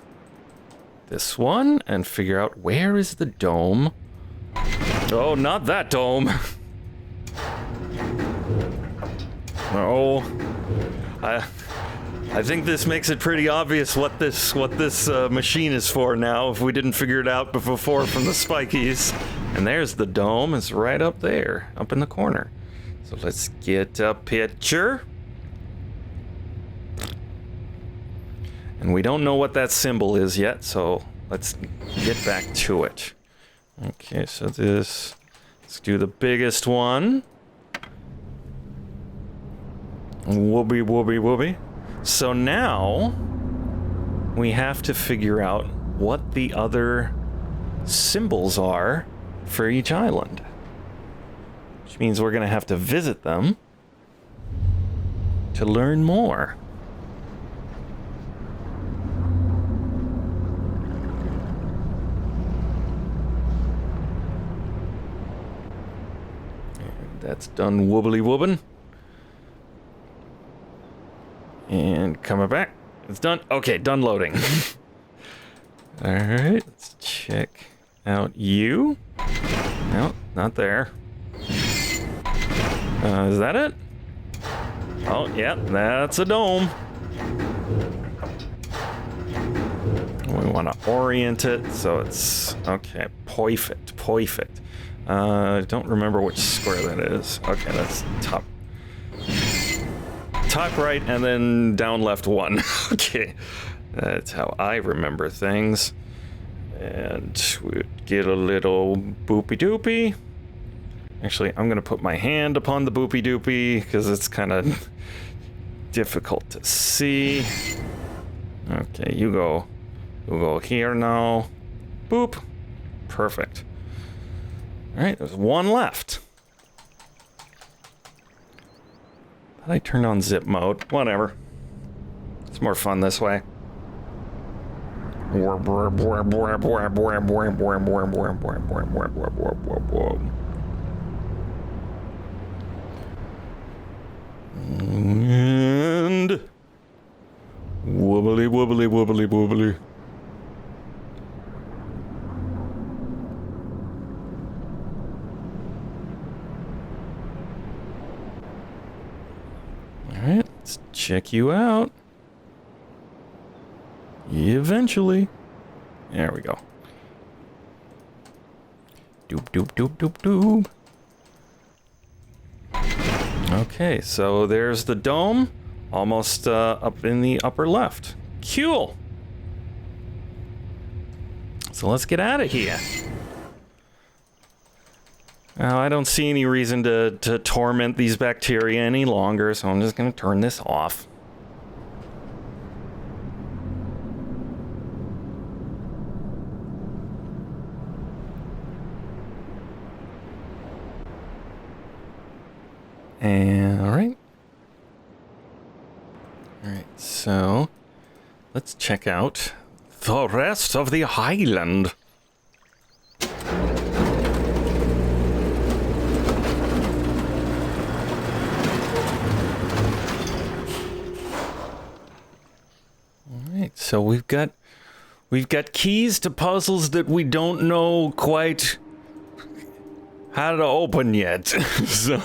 this one and figure out where is the dome. Oh, not that dome. Oh, I think this makes it pretty obvious what this machine is for now, if we didn't figure it out before from the spikies. And there's the dome. It's right up there, up in the corner. So let's get a picture. And we don't know what that symbol is yet, so let's get back to it. Okay, so let's do the biggest one. Whoopee, whoopee, whoopee. So now we have to figure out what the other symbols are for each island. Which means we're going to have to visit them to learn more. That's done wobbly wobbin'. And coming back. It's done. Okay, done loading. Alright, let's check out you. No, not there. Is that it? Oh, yeah, that's a dome. We want to orient it so it's... Okay, perfect. I don't remember which square that is. Okay, that's top right and then down left one. Okay, that's how I remember things. And we get a little boopy doopy. Actually, I'm gonna put my hand upon the boopy doopy because it's kind of difficult to see. Okay, you go here now. Boop. Perfect. All right, there's one left. I turned on zip mode. Whatever. It's more fun this way. And wobbly, wobbly, wobbly, wobbly. Alright, let's check you out. Eventually. There we go. Doop, doop, doop, doop, doop. Okay, so there's the dome. Almost up in the upper left. Cool. So let's get out of here. Now, I don't see any reason to torment these bacteria any longer, so I'm just going to turn this off. And, alright. Alright, so let's check out the rest of the island. Alright, so we've got keys to puzzles that we don't know quite how to open yet. So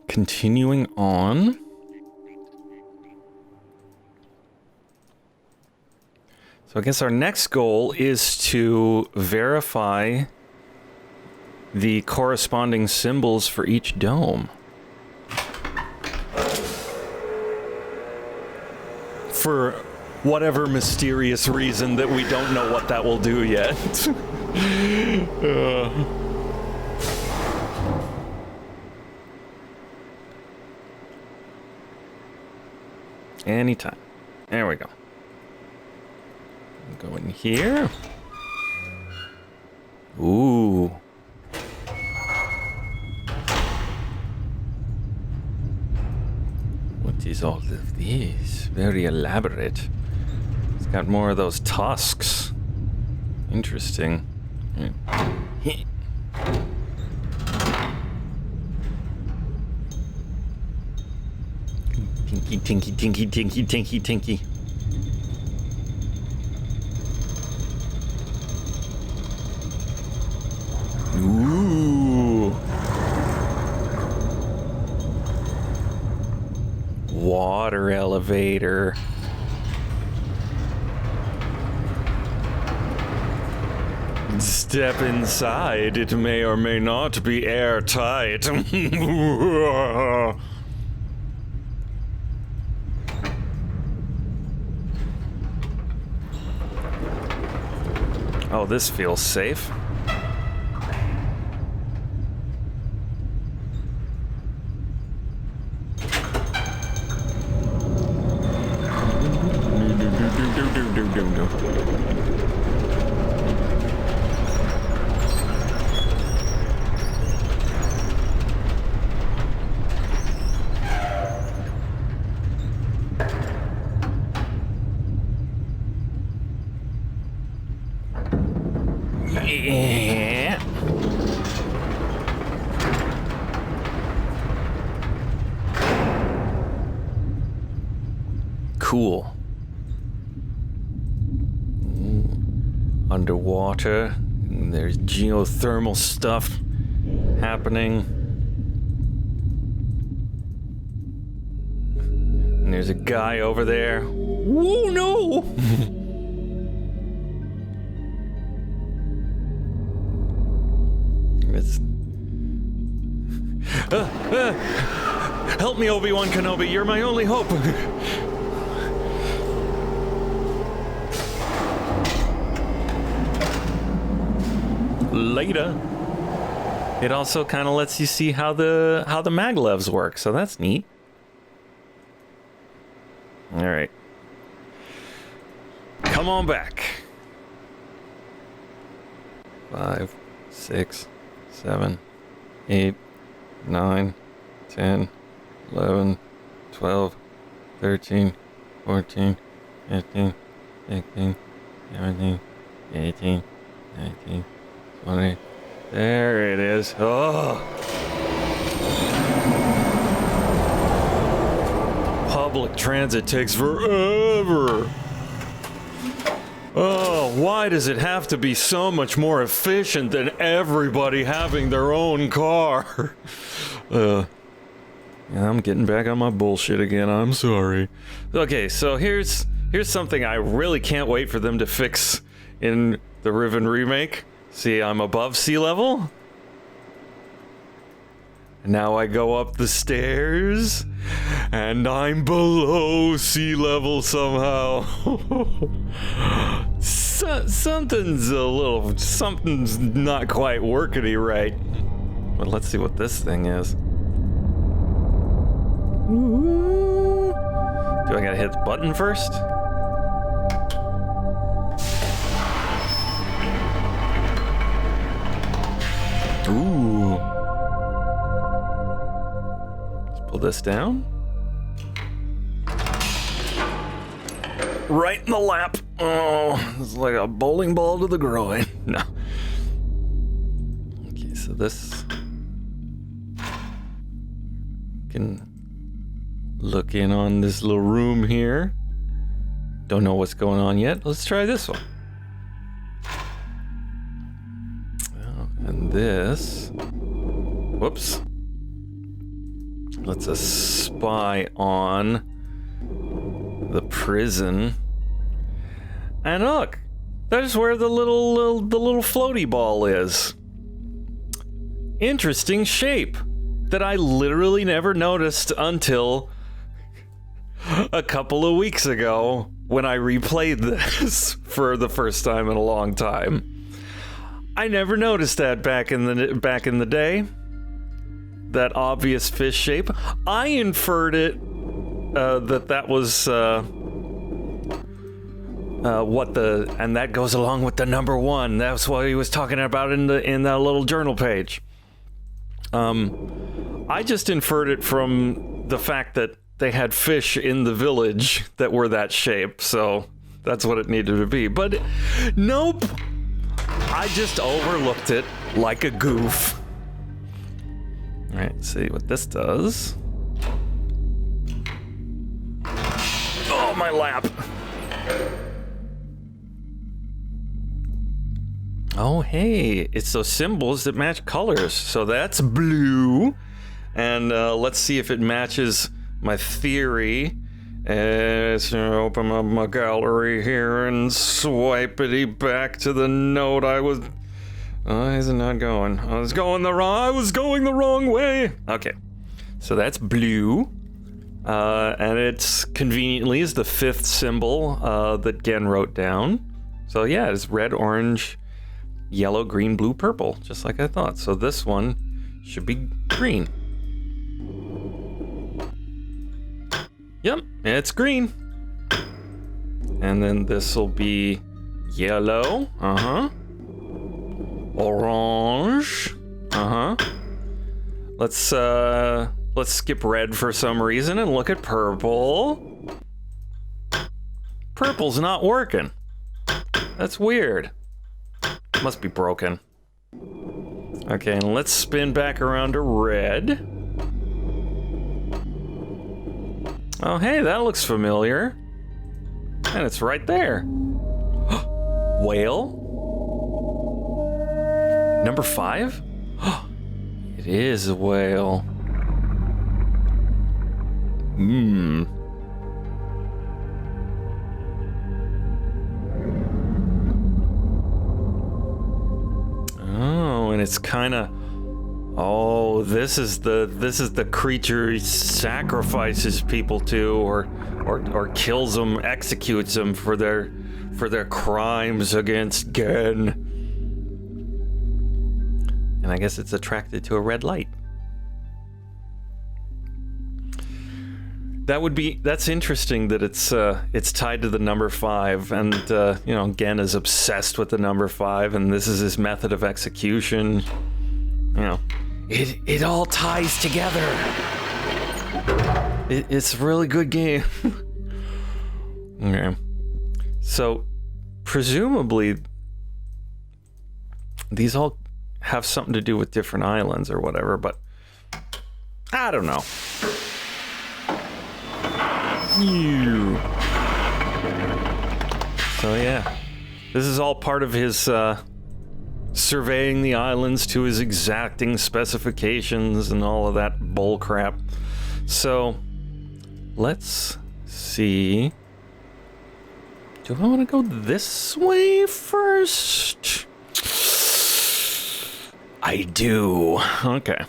continuing on. So I guess our next goal is to verify the corresponding symbols for each dome. For whatever mysterious reason that we don't know what that will do yet. Anytime. There we go. Go in here. Ooh. What is all of this? Very elaborate. It's got more of those tusks. Interesting. Tinky, tinky, tinky, tinky, tinky, tinky. Ooh. Water elevator. Step inside. It may or may not be airtight. Oh, this feels safe. Yeah. Cool. Underwater. There's geothermal stuff happening. And there's a guy over there. Whoa, no! It's... Help me, Obi-Wan Kenobi. You're my only hope. Later. It also kind of lets you see how the maglevs work, so that's neat. All right. Come on back. 5, 6, 7, 8, 9, 10, 11, 12, 13, 14, 15, 16, 17, 18, 19, 20. There it is. Oh. Public transit takes forever. Oh, why does it have to be so much more efficient than everybody having their own car? Yeah, I'm getting back on my bullshit again. I'm sorry. Okay, so here's Here's something I really can't wait for them to fix in the Riven remake. See, I'm above sea level. And now I go up the stairs, and I'm below sea level somehow. Something's not quite working right. But let's see what this thing is. Ooh. Do I gotta hit the button first? Ooh. Let's pull this down. Right in the lap. Oh, it's like a bowling ball to the groin. No. Okay, so this can look in on this little room here. Don't know what's going on yet. Let's try this one. And this, whoops, lets us spy on the prison. And look, there's where the little floaty ball is. Interesting shape that I literally never noticed until a couple of weeks ago when I replayed this for the first time in a long time. I never noticed that back in the day. That obvious fish shape. I inferred it that was and that goes along with the number 1. That's what he was talking about in that little journal page. I just inferred it from the fact that they had fish in the village that were that shape, so that's what it needed to be. But nope. I just overlooked it like a goof. All right, let's see what this does. Oh, my lap. Oh, hey, it's those symbols that match colors. So that's blue. And let's see if it matches my theory. Let's open up my gallery here and swipey back to the note I was... Oh, is it not going? I was going the wrong way. Okay, so that's blue. And it's conveniently is the 5th symbol that Gen wrote down. So yeah, it's red, orange, yellow, green, blue, purple, just like I thought. So this one should be green. Yep, it's green. And then this will be yellow. Orange. Let's skip red for some reason and look at purple. Purple's not working. That's weird. Must be broken. Okay, and let's spin back around to red. Oh, hey, that looks familiar. And it's right there. Whale? Number 5? It is a whale. Oh, and it's kind of... Oh, this is the creature he sacrifices people to, or kills them, executes them for their crimes against Gen. And I guess it's attracted to a red light. That's interesting that it's tied to the number 5, and Gen is obsessed with the number 5, and this is his method of execution. It all ties together. It's a really good game. Okay. So, presumably, these all have something to do with different islands or whatever, but I don't know. So yeah, this is all part of his surveying the islands to his exacting specifications and all of that bull crap. So let's see Do I want to go this way first? I do. Okay.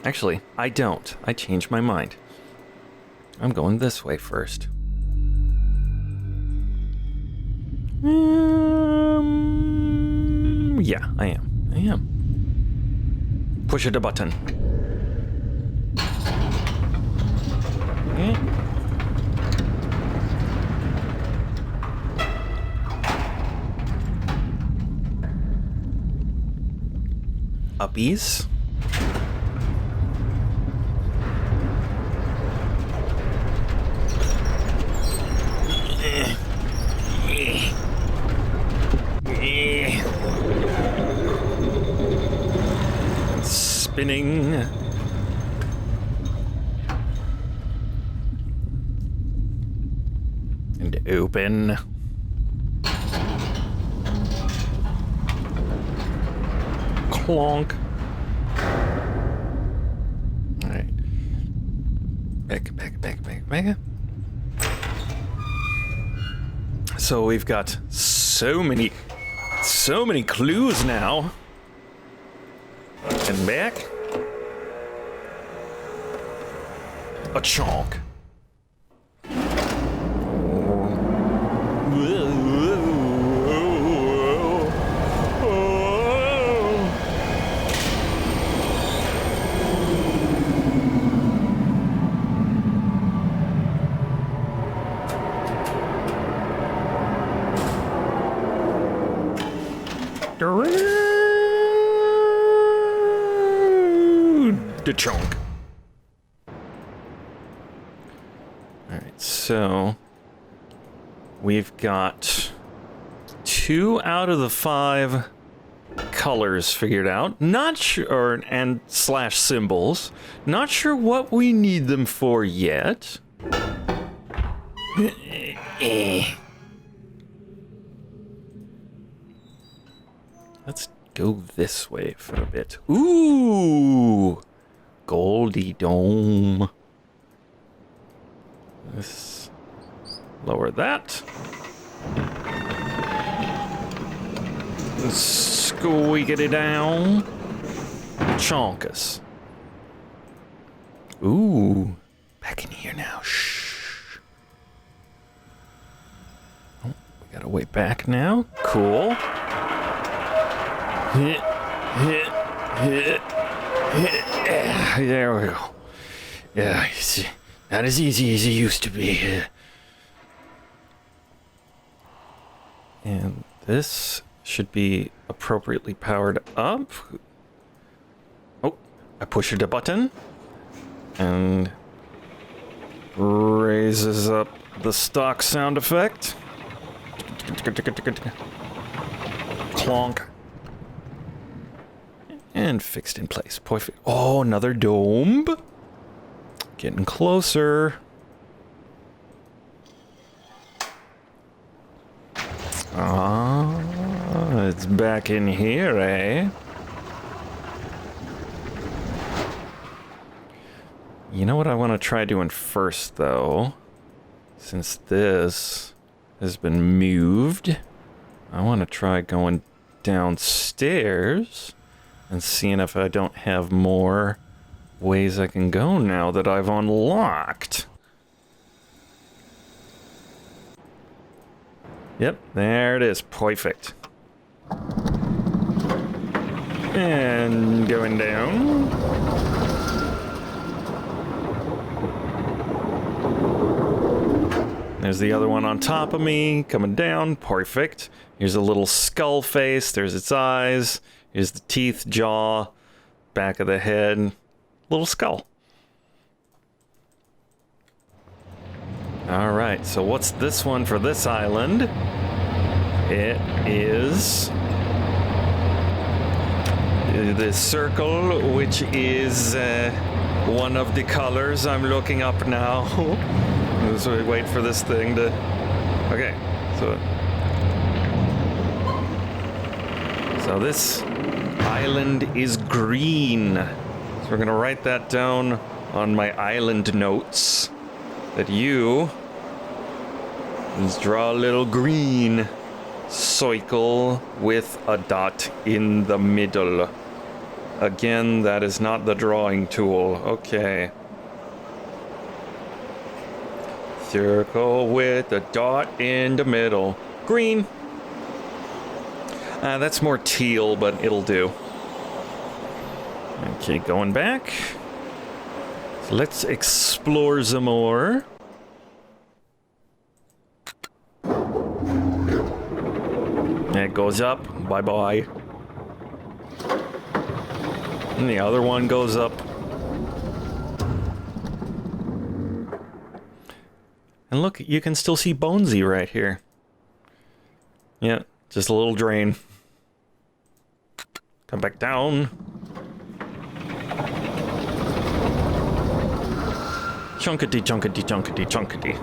Actually, I don't. I changed my mind. I'm going this way first. Yeah, I am. Push the button. Okay. Uppies. Spinning. And open. Clonk. Alright. Back. So we've got so many clues now. And back. A chonk. The chunk. Alright, so we've got 2 out of the 5 colors figured out. Not sure, and slash symbols. Not sure what we need them for yet. Let's go this way for a bit. Ooh! Goldie dome. Let's lower that. Squeak it down. Chonkus. Ooh. Back in here now. Shh. Oh, we got a way back now. Cool. There we go. Yeah, it's not as easy as it used to be. And this should be appropriately powered up. Oh, I push the button and raises up the stock sound effect. Clonk. And fixed in place. Perfect. Oh, another dome. Getting closer. Ah, it's back in here, eh? You know what I want to try doing first, though? Since this has been moved, I want to try going downstairs and seeing if I don't have more ways I can go now that I've unlocked. Yep, there it is. Perfect. And going down. There's the other one on top of me, coming down. Perfect. Here's a little skull face. There's its eyes. Here's the teeth, jaw, back of the head, little skull. All right, so what's this one for this island? It is the circle, which is one of the colors I'm looking up now. So we wait for this thing to... Okay, so this island is green. So we're gonna write that down on my island notes. That you Let's draw a little green circle with a dot in the middle. Again, that is not the drawing tool. Okay. Circle with a dot in the middle. Green. That's more teal, but it'll do. Okay, going back. So let's explore some more. It goes up. Bye-bye. And the other one goes up. And look, you can still see Bonesy right here. Yeah, just a little drain. Come back down. Chunkity, chunkity, chunkity, chunkity.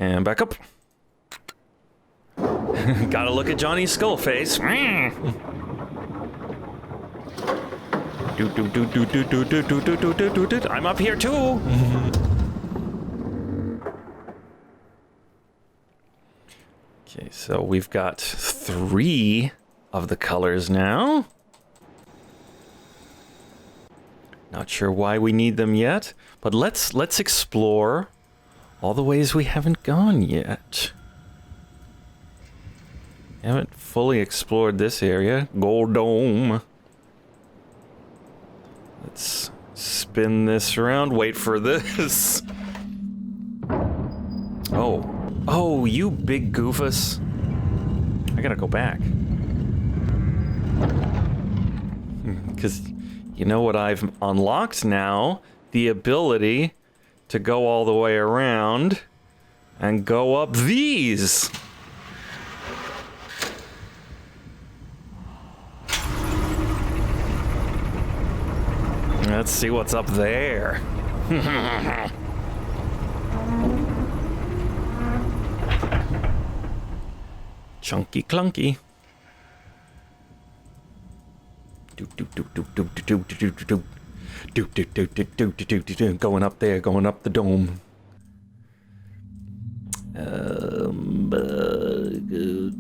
And back up. Gotta look at Johnny's skull face. I'm up here too. Okay, so we've got 3 of the colors now. Not sure why we need them yet, but let's explore all the ways we haven't gone yet. Haven't fully explored this area. Gold Dome. Let's spin this around. Wait for this. Oh, you big goofus. I gotta go back. Because you know what I've unlocked now? The ability to go all the way around and go up these. Let's see what's up there. Chunky clunky. Going up there, going up the dome.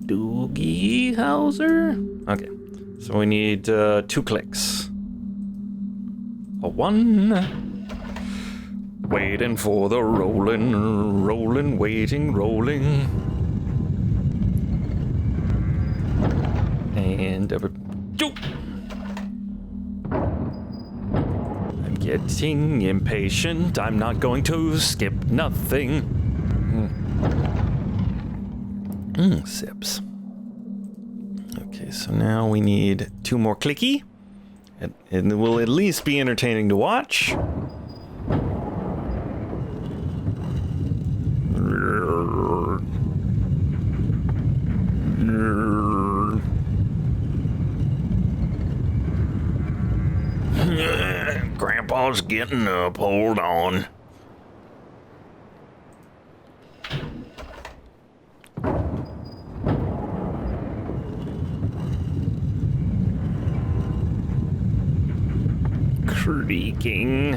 Doogie Howser? Okay, so we need 2 clicks. A 1. Waiting for the rolling, rolling, waiting, rolling. And I'm getting impatient. I'm not going to skip nothing. Sips. Okay, so now we need 2 more clicky. It will at least be entertaining to watch. Grandpa's getting up. Hold on. Creaking.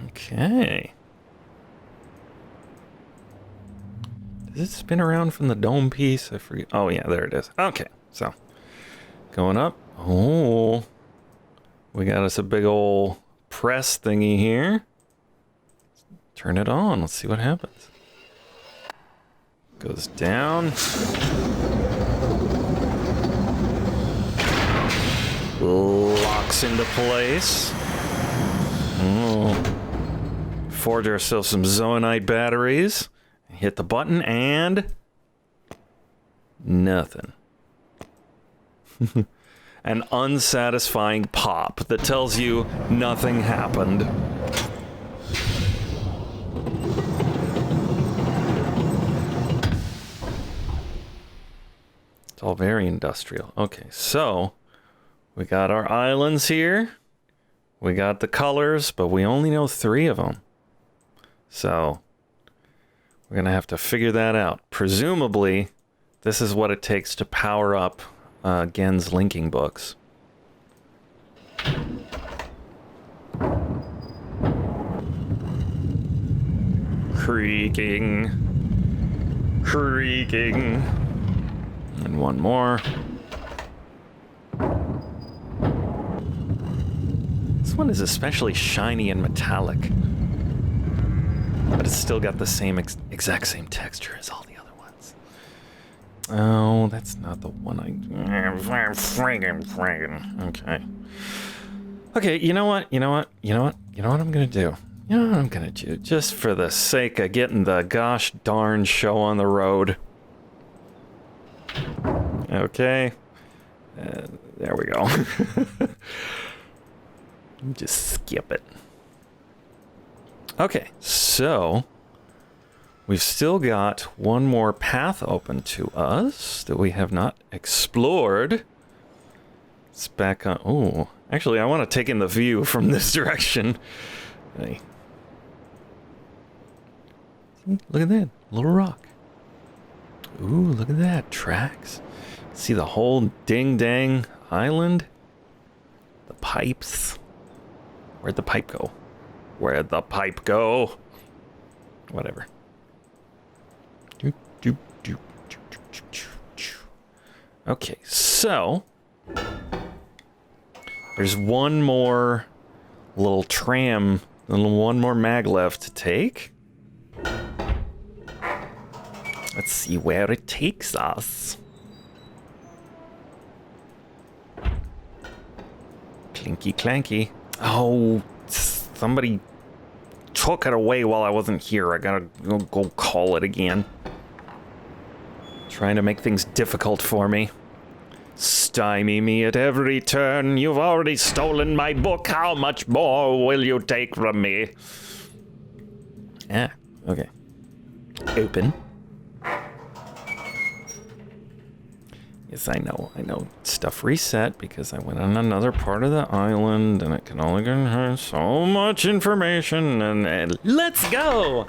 Okay. Does it spin around from the dome piece? I forget. Oh, yeah, there it is. Okay, so going up. Oh, we got us a big old press thingy here. Turn it on. Let's see what happens. Goes down. Locks into place. Oh. Forge ourselves some zoonite batteries. Hit the button and nothing. An unsatisfying pop that tells you nothing happened. It's all very industrial. Okay, so we got our islands here. We got the colors, but we only know 3 of them. So we're going to have to figure that out. Presumably, This is what it takes to power up Gen's linking books. Creaking. And one more. This one is especially shiny and metallic. But it's still got the same exact same texture as all the other ones. Oh, that's not the one friggin'. Okay. Okay, you know what I'm gonna do? You know what I'm gonna do? Just for the sake of getting the gosh darn show on the road. Okay. There we go. Just skip it. Okay, so we've still got one more path open to us that we have not explored. It's back on. Oh, actually, I want to take in the view from this direction. Hey. Look at that little rock. Ooh, look at that. Tracks. See the whole ding-dang island? The pipes. Where'd the pipe go? Where'd the pipe go? Whatever. Okay, so there's one more little tram, one more maglev to take. Let's see where it takes us. Clinky clanky. Oh, somebody took it away while I wasn't here. I gotta go call it again. Trying to make things difficult for me. Stymie me at every turn. You've already stolen my book. How much more will you take from me? Ah, okay. Open. Yes, I know. Stuff reset because I went on another part of the island and it can only contain so much information and let's go!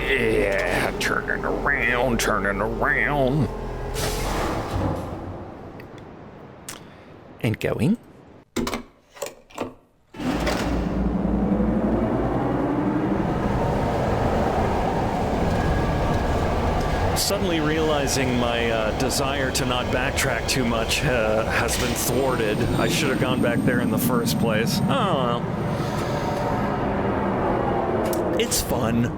Yeah, turning around. And going. Suddenly realizing my desire to not backtrack too much has been thwarted. I should have gone back there in the first place. Oh, well. It's fun.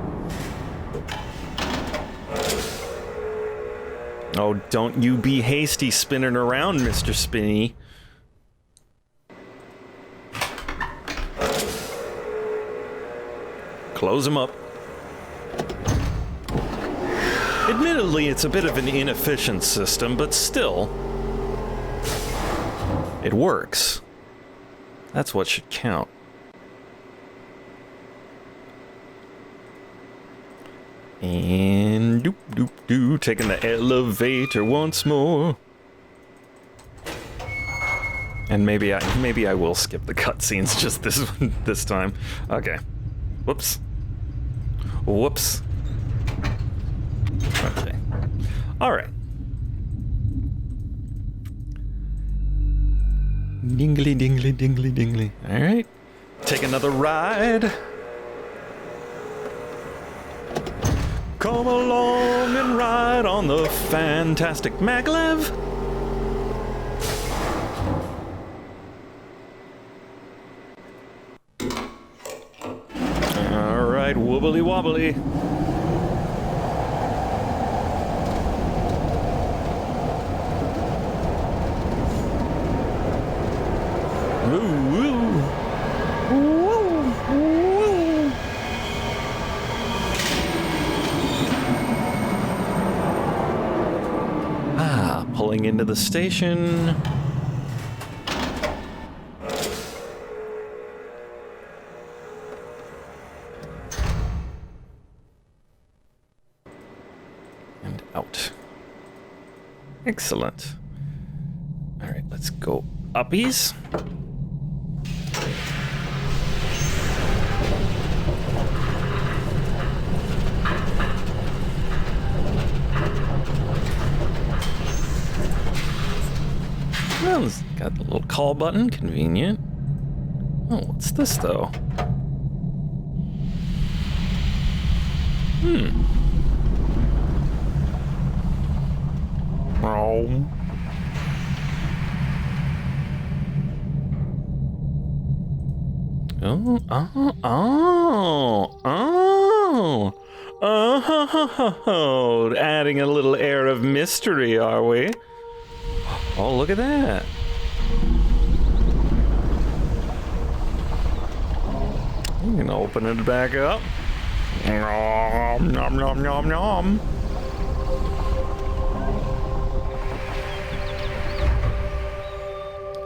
Oh, don't you be hasty spinning around, Mr. Spinny. Close him up. Admittedly, it's a bit of an inefficient system, but still, it works. That's what should count. And doop doop doo, taking the elevator once more. And maybe I will skip the cutscenes just this time. Okay. Whoops. Okay. All right. Dingly, dingly, dingly, dingly. All right. Take another ride. Come along and ride on the fantastic maglev. All right, wobbly wobbly. Pulling into the station. And out. Excellent. All right, let's go uppies. Well, it's got the little call button, convenient. Oh, what's this though? Oh. Oh, adding a little air of mystery, are we? Oh, look at that. I'm gonna open it back up. Nom, nom, nom, nom, nom.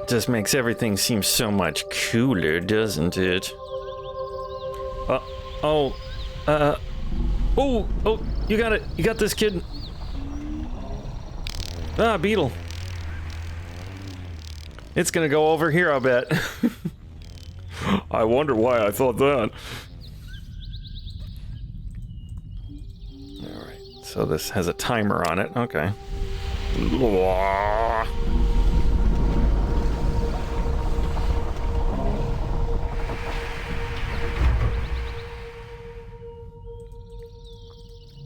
Just makes everything seem so much cooler, doesn't it? Oh, you got it. You got this, kid. Ah, beetle. It's gonna go over here, I bet. I wonder why I thought that. Alright, so this has a timer on it. Okay.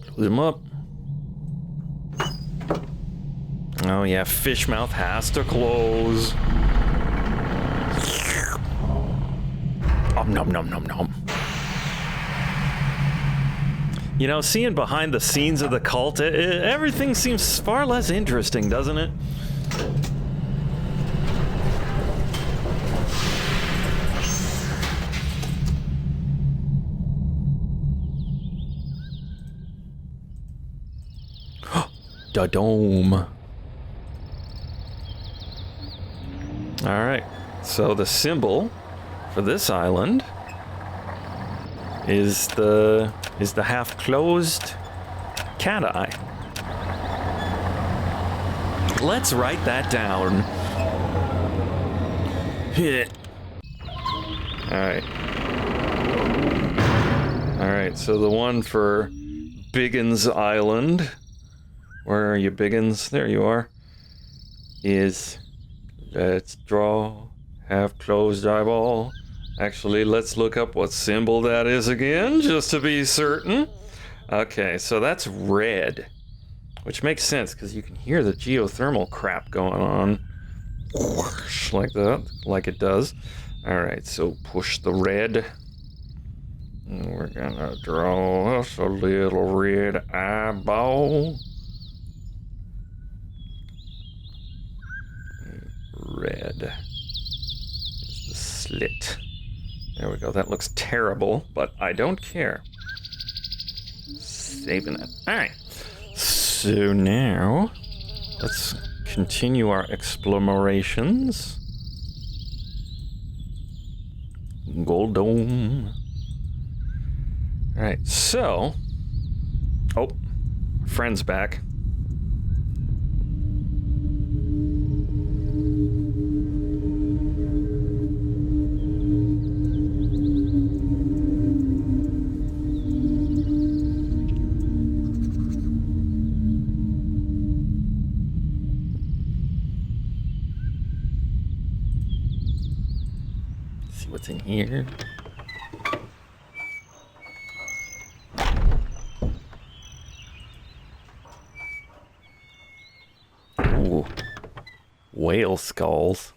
Close him up. Oh yeah, fish mouth has to close. Nom nom nom nom. You know, seeing behind the scenes of the cult, everything seems far less interesting, doesn't it? The dome. All right, so the symbol for this island is the half-closed cat eye. Let's write that down. All right, so the one for Biggins Island, where are you, Biggins? There you are, is let's draw half-closed eyeball. Actually, let's look up what symbol that is again, just to be certain. Okay, so that's red, which makes sense because you can hear the geothermal crap going on. Whoosh, like that, like it does. All right, so push the red. And we're gonna draw us a little red eyeball. Red is the slit. There we go. That looks terrible, but I don't care. Saving it. All right. So now, let's continue our explorations. Gold Dome. All right. So, oh, friend's back. What's in here? Ooh, whale skulls.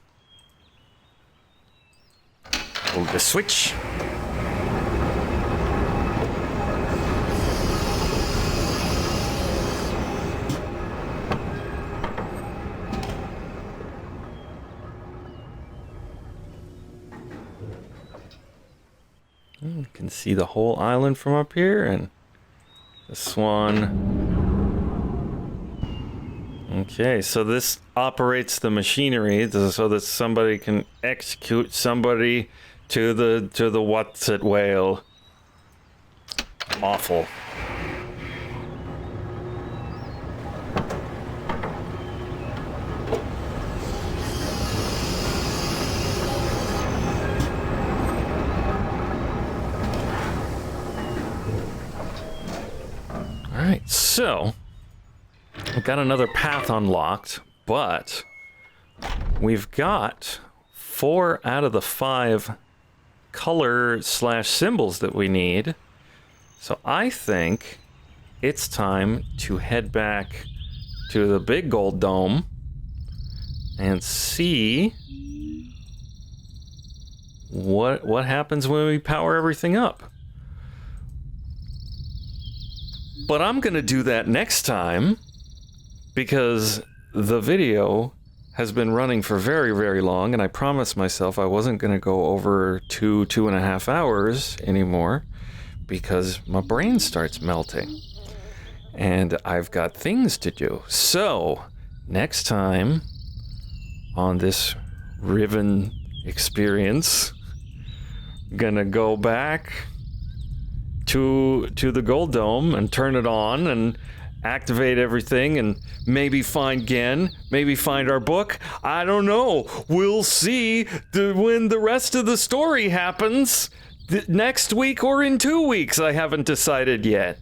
Hold the switch. You can see the whole island from up here, and this one. Okay, so this operates the machinery so that somebody can execute somebody to the what's it whale. Awful. Alright, so I've got another path unlocked, but we've got 4 out of the 5 color/symbols that we need. So I think it's time to head back to the big gold dome and see what happens when we power everything up. But I'm gonna do that next time because the video has been running for very, very long, and I promised myself I wasn't gonna go over 2.5 hours anymore because my brain starts melting and I've got things to do. So next time on this Riven experience, gonna go back to the Gold Dome and turn it on and activate everything and maybe find Gen, maybe find our book. I don't know. We'll see when the rest of the story happens next week or in 2 weeks. I haven't decided yet.